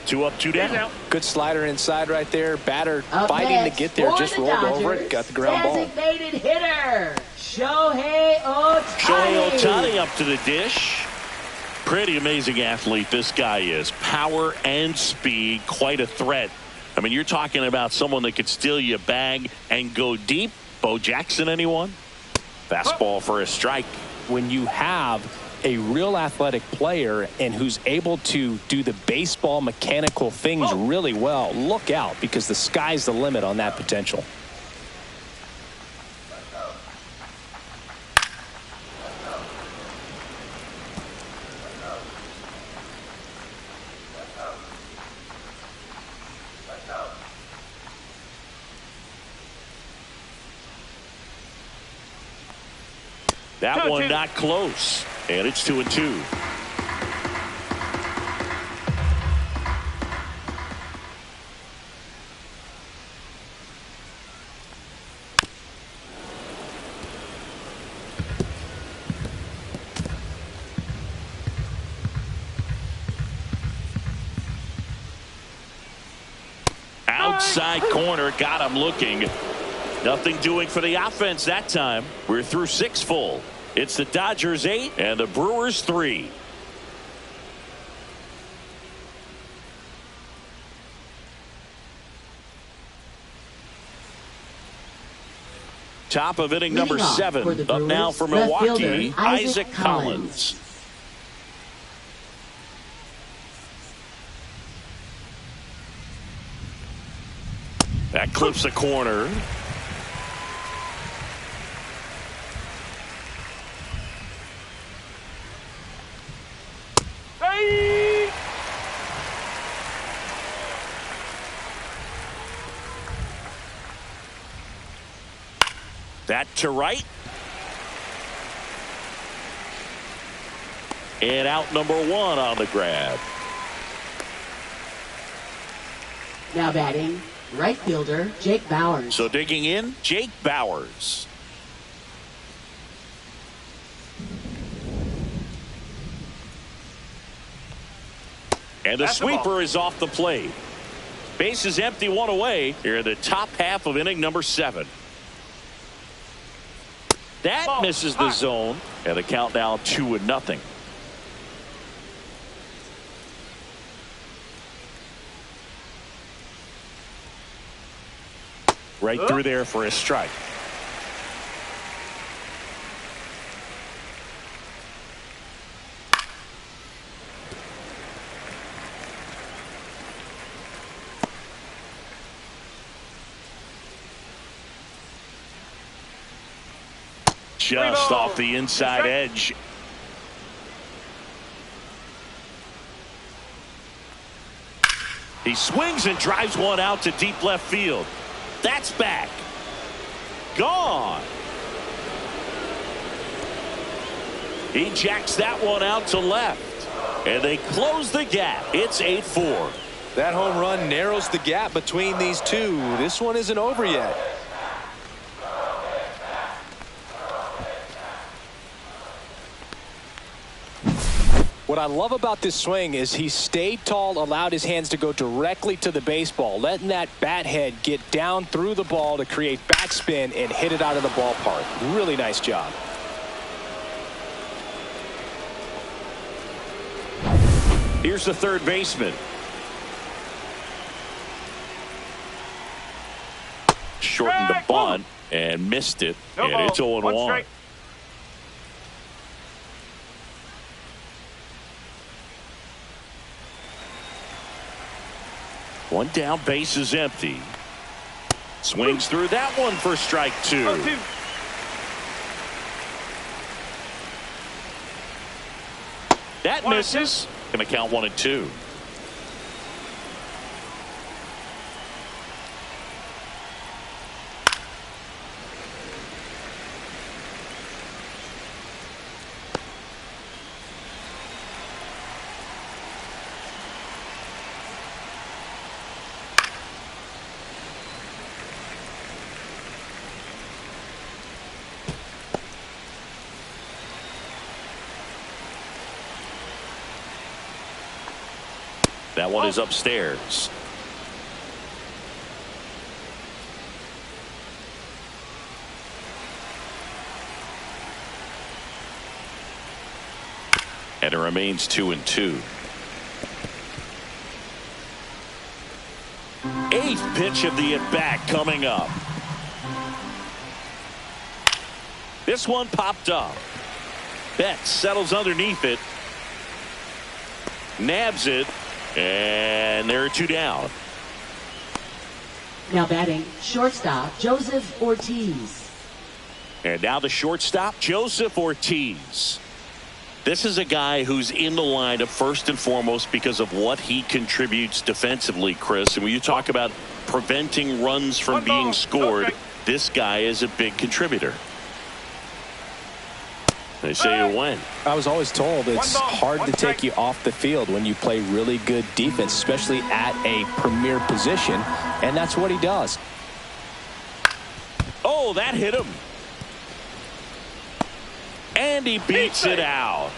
2 up, 2 down. Good slider inside right there. Batter Up fighting next to get there. for Just the rolled Dodgers, over it. Got the ground ball. Designated hitter, Shohei Ohtani. Shohei Ohtani up to the dish. Pretty amazing athlete this guy is. Power and speed. Quite a threat. I mean, you're talking about someone that could steal you a bag and go deep. Bo Jackson, anyone? Fastball for a strike. When you have a real athletic player and who's able to do the baseball mechanical things really well, look out, because the sky's the limit on that potential. That one not close. And it's 2-2. Outside corner, got him looking. Nothing doing for the offense that time. We're through 6 full. It's the Dodgers 8 and the Brewers 3. Top of inning number 7. Up now for Milwaukee, Isaac Collins. That clips the corner. Hey! That to right. And out number 1 on the grab. Now batting, right fielder, Jake Bowers. So digging in, Jake Bowers. And the sweeper is off the plate. Base is empty, 1 away. Here in the top half of inning number 7. That misses the zone. And the count now 2-0. Right through there for a strike. Just off the inside edge. He swings and drives one out to deep left field. That's back. Gone. He jacks that one out to left. And they close the gap. It's 8-4. That home run narrows the gap between these two. This one isn't over yet. What I love about this swing is he stayed tall, allowed his hands to go directly to the baseball, letting that bat head get down through the ball to create backspin and hit it out of the ballpark. Really nice job. Here's the third baseman. Shortened the bunt and missed it. And it's 0-1. One down, base is empty. Swings through that one for strike 2. That misses. Going to count 1-2. That one is upstairs. And it remains 2-2. 8th pitch of the at-bat coming up. This one popped up. Betts settles underneath it. Nabs it. And there are 2 down. Now batting, shortstop, Joseph Ortiz. And now the shortstop, Joseph Ortiz. This is a guy who's in the lineup first and foremost because of what he contributes defensively, Chris. And when you talk about preventing runs from being scored, this guy is a big contributor. They say you win. I was always told it's hard to take you off the field when you play really good defense, especially at a premier position, and that's what he does. Oh, that hit him. And he beats it out.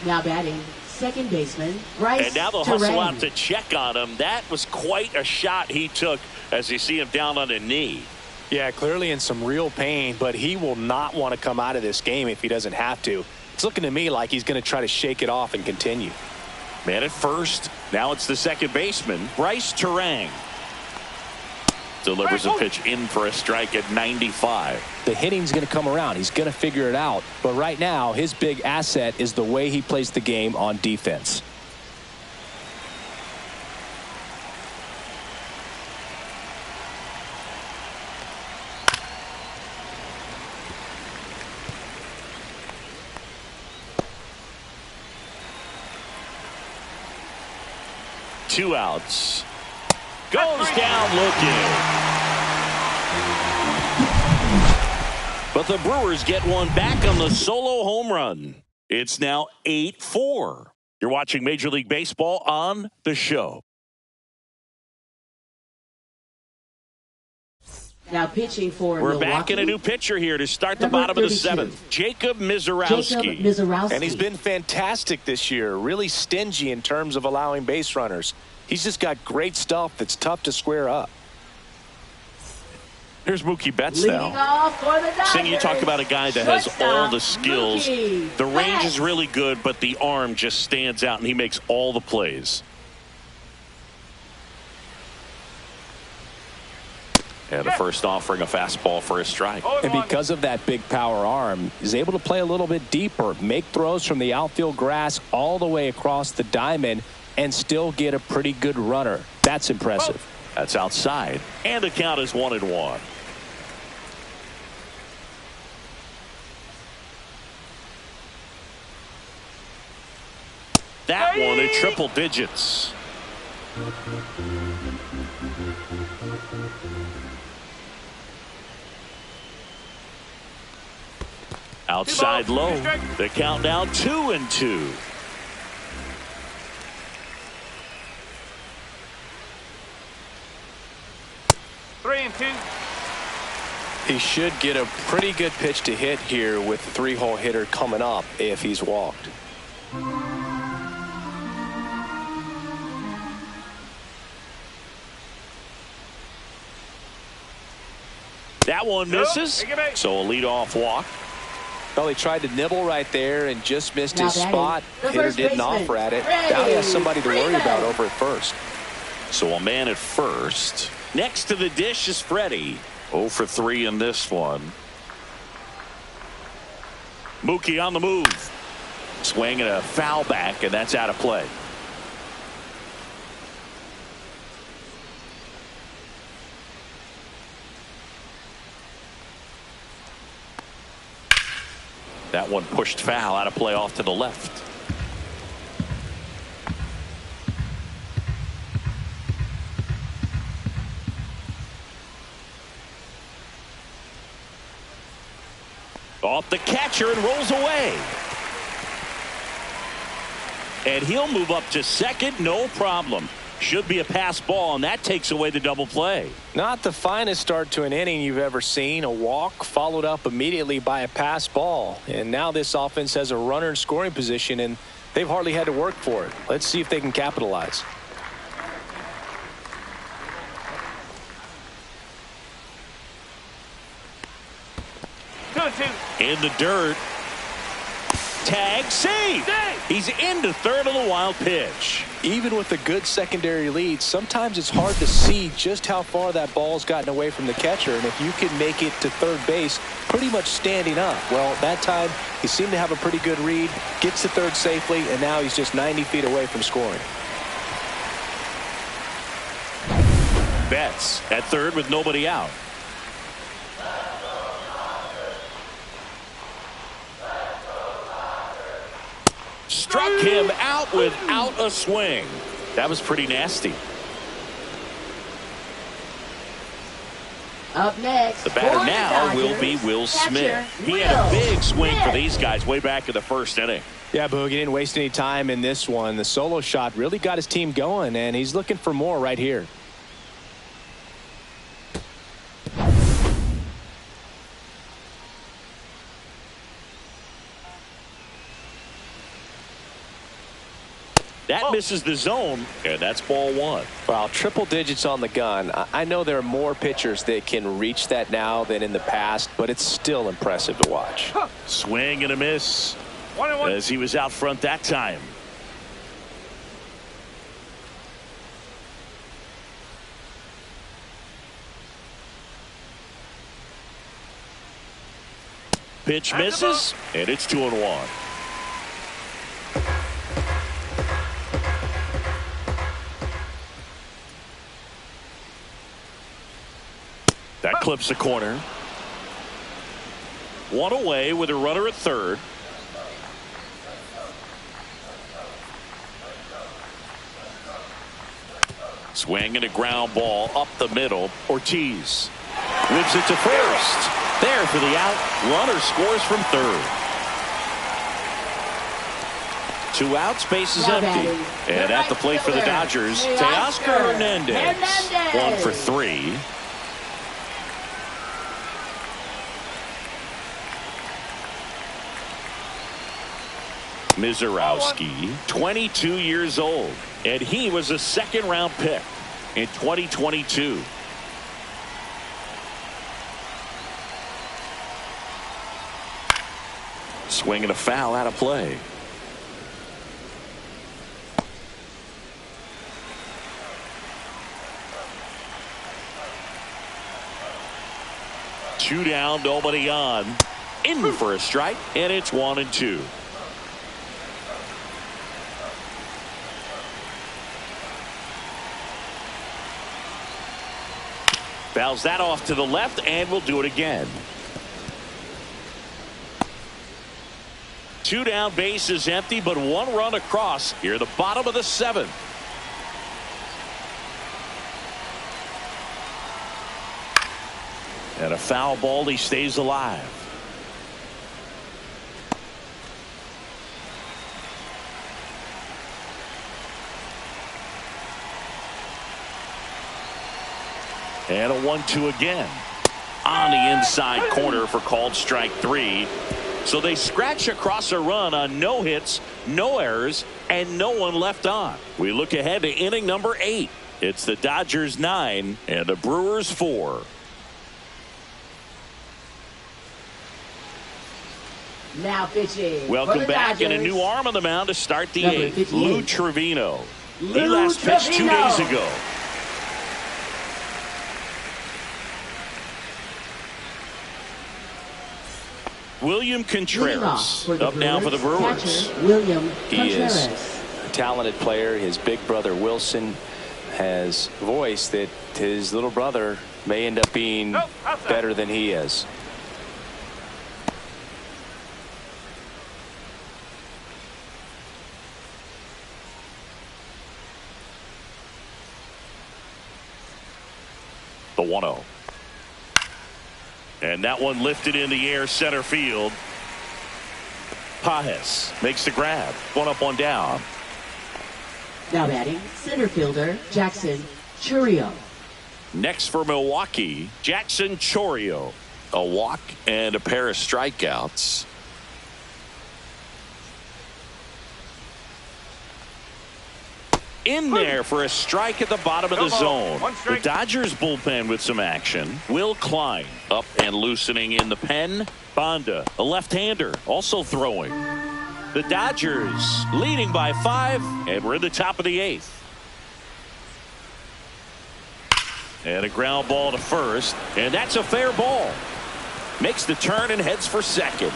Now batting, second baseman, Bryce And now they'll hustle out to check on him. That was quite a shot he took as you see him down on a knee. Yeah, clearly in some real pain, but he will not want to come out of this game if he doesn't have to. It's looking to me like he's going to try to shake it off and continue. Man at first. Now it's the second baseman, Bryce Terang. Delivers a pitch in for a strike at 95. The hitting's going to come around. He's going to figure it out. But right now, his big asset is the way he plays the game on defense. Two outs. Goes down looking. But the Brewers get one back on the solo home run. It's now 8-4. You're watching Major League Baseball on The Show. Now pitching for We're Milwaukee. back in a new pitcher here to start the Number bottom of the 32. seventh. Jacob Mizorowski. And he's been fantastic this year. Really stingy in terms of allowing base runners. He's just got great stuff that's tough to square up. Here's Mookie Betts Leading now. off for the Dodgers. Seeing you talk about a guy that has all the skills. Mookie The range Betts. is really good, but the arm just stands out, and he makes all the plays. And the first offering a fastball for a strike. And because of that big power arm, he's able to play a little bit deeper, make throws from the outfield grass all the way across the diamond, and still get a pretty good runner. That's impressive. That's outside, and the count is 1-1. That one at triple digits. Outside low. The count now 2-2. He should get a pretty good pitch to hit here with the three-hole hitter coming up if he's walked. That one misses. So a leadoff walk. Well, he tried to nibble right there and just missed Now his batting, spot. the Hitter first didn't baseman, offer at it. Freddie Now he has somebody to worry Freeman. about over at first. So a man at first. Next to the dish is Freddie. 0 for 3 in this one. Mookie on the move. Swing and a foul back, and that's out of play. That one pushed foul, out of play off to the left. Off the catcher and rolls away. And he'll move up to second, no problem. Should be a pass ball, and that takes away the double play. Not the finest start to an inning you've ever seen. A walk followed up immediately by a pass ball. And now this offense has a runner in scoring position, and they've hardly had to work for it. Let's see if they can capitalize. In the dirt. Tag, save. He's into third on the wild pitch. Even with a good secondary lead, sometimes it's hard to see just how far that ball's gotten away from the catcher. And if you can make it to third base pretty much standing up, well, that time he seemed to have a pretty good read, gets to third safely, and now he's just 90 feet away from scoring. Betts at third with nobody out. Struck him out without a swing. That was pretty nasty. Up next, The batter for now the will Dodgers, be Will Smith. catcher, He had a big swing for Smith. these guys way back in the first inning. Yeah, Boog, he didn't waste any time in this one. The solo shot really got his team going, and he's looking for more right here. That misses the zone, and that's ball one. Wow, triple digits on the gun. I know there are more pitchers that can reach that now than in the past, but it's still impressive to watch. Swing and a miss as he was out front that time. Pitch misses, and it's 2-1. That clips the corner. One away with a runner at third. Swinging a ground ball up the middle. Ortiz whips it to first. There for the out. Runner scores from third. 2 outs, base is empty. And at the plate for the Dodgers, Teoscar Hernandez. 1 for 3. Mizorowski, 22 years old, and he was a second-round pick in 2022. Swinging a foul out of play. Two down, nobody on. In for a strike, and it's 1-2. Fouls that off to the left, and we'll do it again. 2 down, base is empty, but 1 run across here, the bottom of the 7th. And a foul ball, he stays alive. And a 1-2 again. On the inside corner for called strike 3. So they scratch across a run on no hits, no errors, and no one left on. We look ahead to inning number 8. It's the Dodgers 9 and the Brewers 4. Now pitching. Welcome back, and a new arm on the mound to start the 8th. Lou Trevino. He Lou last pitched 2 days ago. William Contreras up now for the Brewers. He is a talented player. His big brother Wilson has voiced that his little brother may end up being better than he is. The 1-0. And that one lifted in the air, center field. Pages makes the grab. 1 up, 1 down. Now batting, center fielder Jackson Chourio. Next for Milwaukee, Jackson Chourio. A walk and a pair of strikeouts. In there for a strike at the bottom of the zone. The Dodgers bullpen with some action. Will Klein up and loosening in the pen. Banda, a left-hander, also throwing. The Dodgers leading by 5, and we're in the top of the 8th. And a ground ball to first, and that's a fair ball. Makes the turn and heads for second.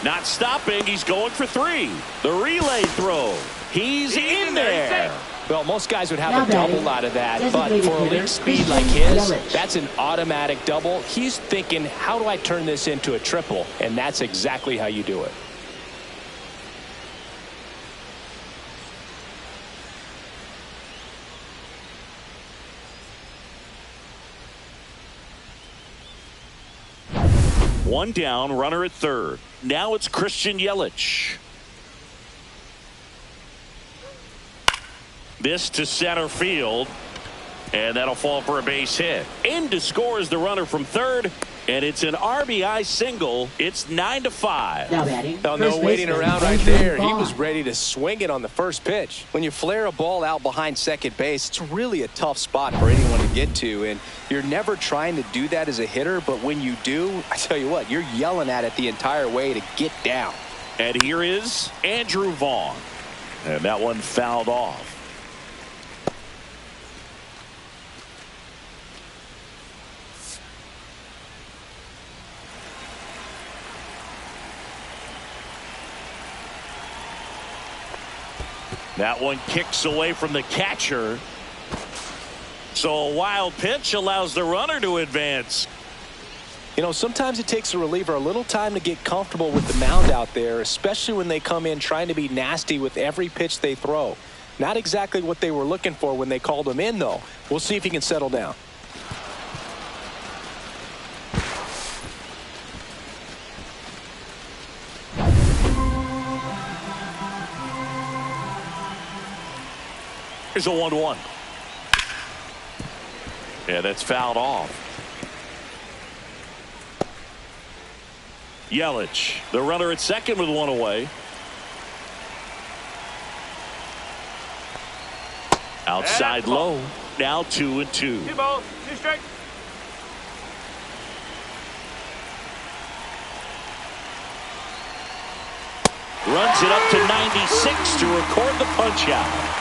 Not stopping, he's going for 3. The relay throw. He's in there. Well, most guys would have a double out of that, but for a league speed like his, that's an automatic double. He's thinking, how do I turn this into a triple? And that's exactly how you do it. One down, runner at third. Now it's Christian Yelich. This to center field, and that'll fall for a base hit. In to score is the runner from third, and it's an RBI single. It's 9-5. Now batting. Oh, no waiting around right there. He was ready to swing it on the first pitch. When you flare a ball out behind second base, it's really a tough spot for anyone to get to, and you're never trying to do that as a hitter, but when you do, I tell you what, you're yelling at it the entire way to get down. And here is Andrew Vaughn, and that one fouled off. That one kicks away from the catcher. So a wild pitch allows the runner to advance. You know, sometimes it takes a reliever a little time to get comfortable with the mound out there, especially when they come in trying to be nasty with every pitch they throw. Not exactly what they were looking for when they called him in, though. We'll see if he can settle down. Here's a 1-1. Yeah, that's fouled off. Yelich, the runner at second with one away. Outside low. Now 2-2. 2 balls, 2 strikes. Runs it up to 96 to record the punch out.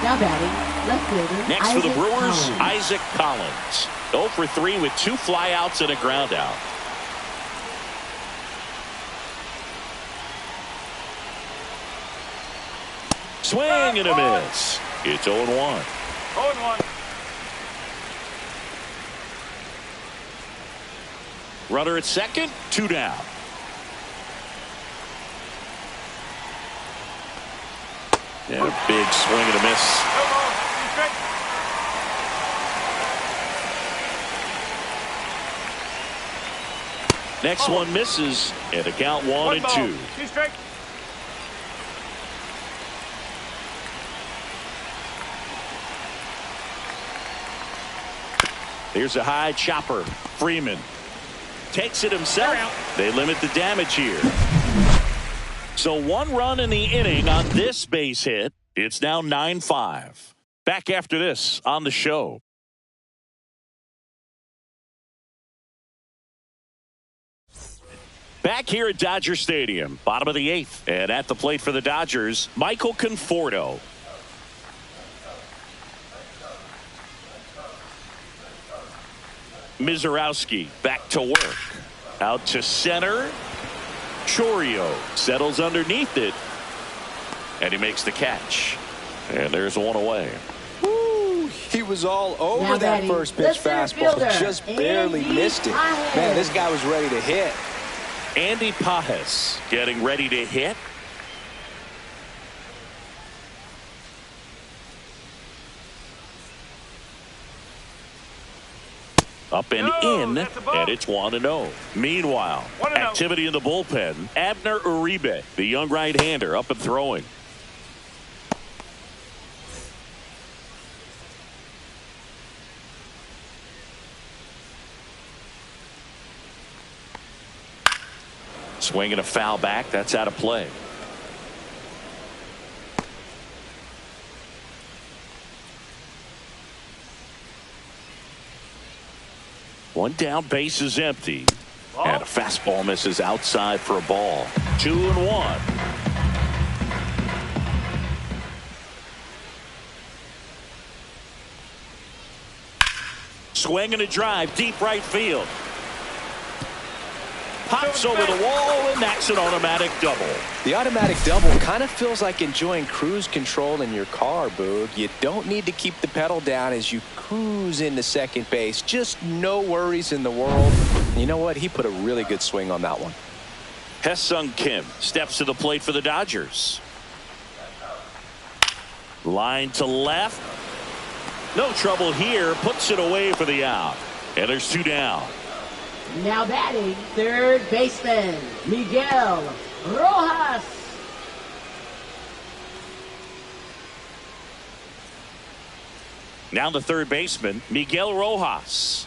Now batting, left fielder. Next Isaac for the Brewers, Collins. Isaac Collins. 0 for 3 with 2 flyouts and a ground out. Swing and a miss. It's 0-1. 0-1. Runner at second, 2 down. And a big swing and a miss. 2 balls, 2 strikes. Next one misses, and a count 1-2. 2 strikes. Here's a high chopper. Freeman takes it himself. They limit the damage here. So 1 run in the inning on this base hit. It's now 9-5. Back after this on the show. Back here at Dodger Stadium, bottom of the 8th. And at the plate for the Dodgers, Michael Conforto. Mizorowski back to work. Out to center. Chorio settles underneath it. And he makes the catch. And there's 1 away. Woo, he was all over Now that batting, first pitch the center fastball. fielder, Just barely Andy missed it. Pajes. Man, this guy was ready to hit. Andy Pajes getting ready to hit. Up and in, that's a ball. and it's 1-0. Meanwhile, 1-0. activity in the bullpen. Abner Uribe, the young right-hander, up and throwing. Swinging a foul back. That's out of play. One down, base is empty. And a fastball misses outside for a ball. 2-1. Swing and a drive, deep right field. Pops over the wall, and that's an automatic double. The automatic double kind of feels like enjoying cruise control in your car, Boog. You don't need to keep the pedal down as you cruise into second base. Just no worries in the world. You know what? He put a really good swing on that one. Hesung Kim steps to the plate for the Dodgers. Line to left. No trouble here. Puts it away for the out. And there's 2 down. Now batting, third baseman, Miguel Rojas. Now the third baseman, Miguel Rojas.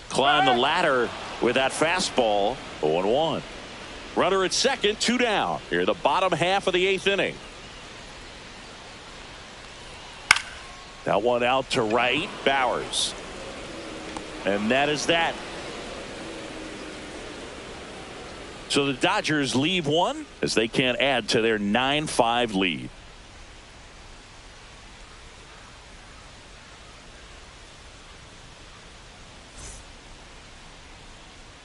Climb the ladder with that fastball. 0-1. Runner at second, 2 down. Here the bottom half of the 8th inning. That one out to right. Bowers. And that is that. So the Dodgers leave 1 as they can't add to their 9-5 lead.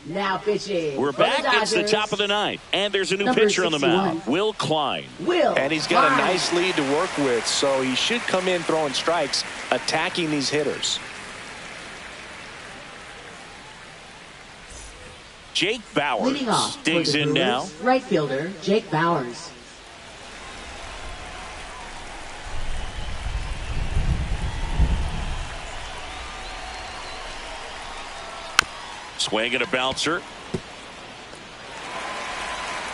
Now pitching. We're for the back. It's the Dodgers, top of the ninth. And there's a new number pitcher on the 61. mound, Will Klein. And he's got a nice lead to work with, so he should come in throwing strikes, attacking these hitters. Jake Bowers Leading off digs for the in Brewers, now. right fielder Jake Bowers. Swing and a bouncer.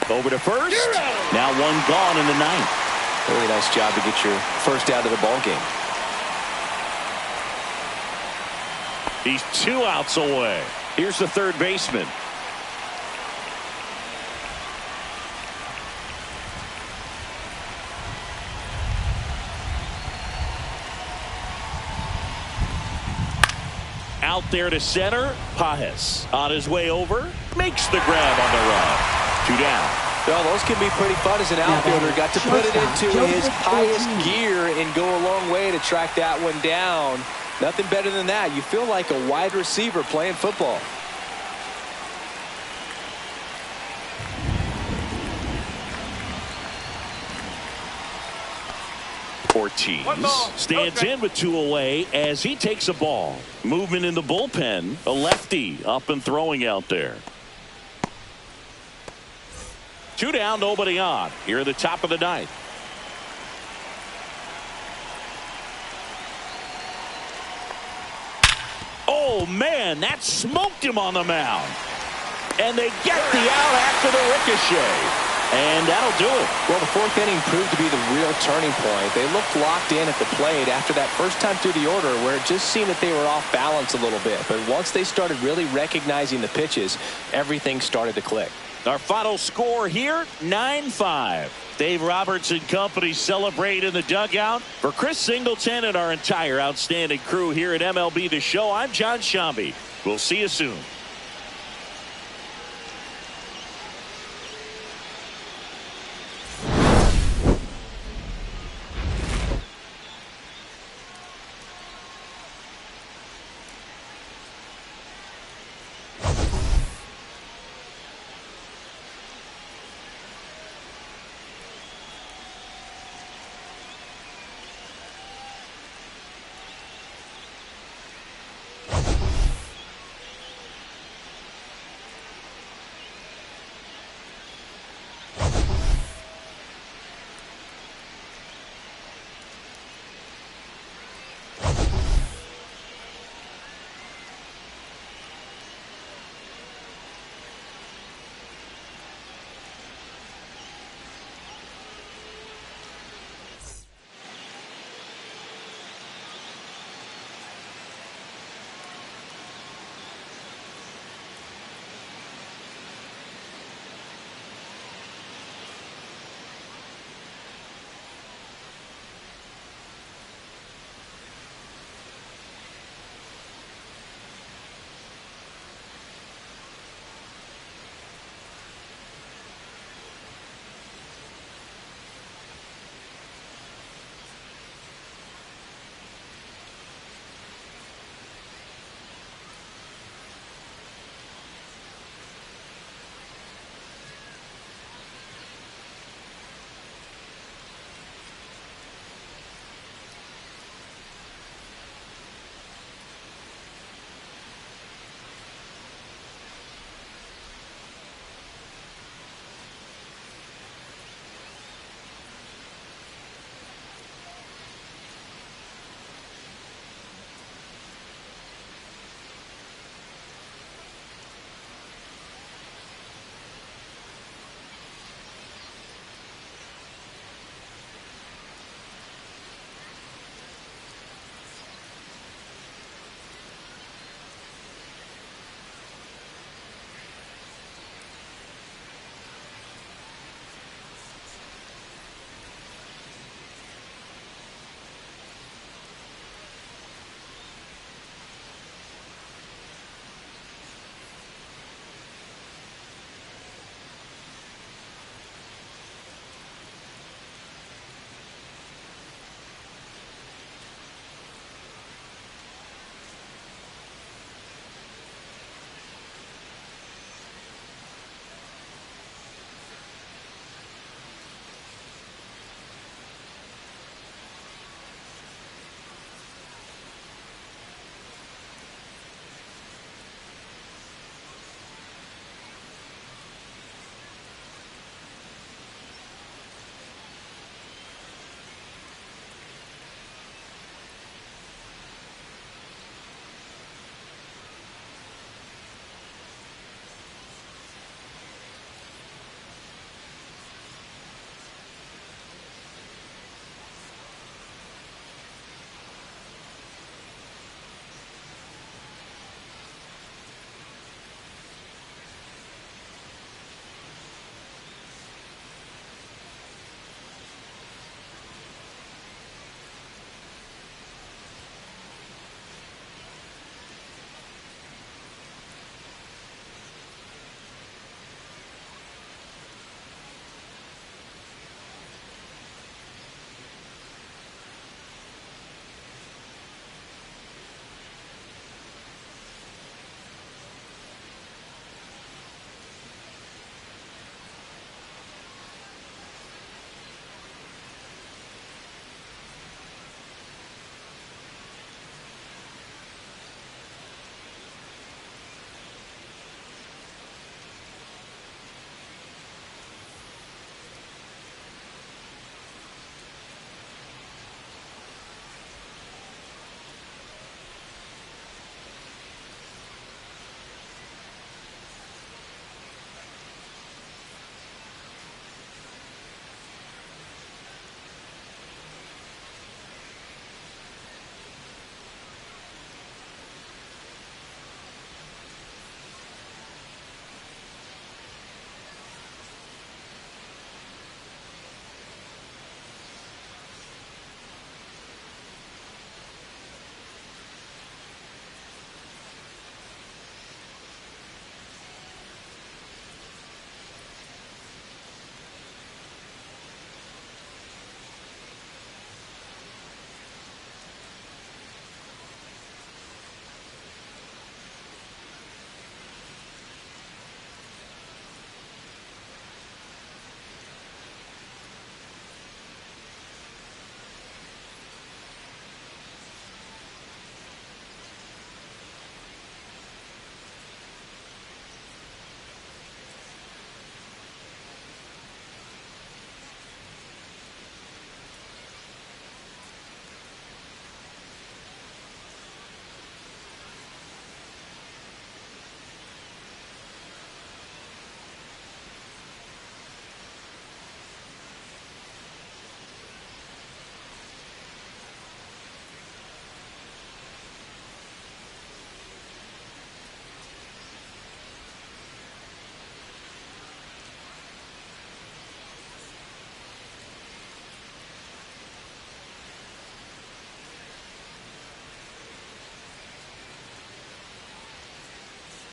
Over to first. Now one gone in the ninth. Really nice job to get your first out of the ball game. He's 2 outs away. Here's the third baseman. Out there to center. Pajes on his way over. Makes the grab on the run. 2 down. Well, those can be pretty fun as an outfielder. Got to put it into his highest gear and go a long way to track that one down. Nothing better than that. You feel like a wide receiver playing football. Ortiz stands in with 2 away as he takes a ball. Movement in the bullpen. A lefty up and throwing out there. 2 down, nobody on. Here at the top of the ninth. Oh, man, that smoked him on the mound. And they get the out after the ricochet. And that'll do it. Well, the 4th inning proved to be the real turning point. They looked locked in at the plate after that first time through the order where it just seemed that they were off balance a little bit. But once they started really recognizing the pitches, everything started to click. Our final score here, 9-5. Dave Roberts and company celebrate in the dugout. For Chris Singleton and our entire outstanding crew here at MLB The Show, I'm John Shambi. We'll see you soon.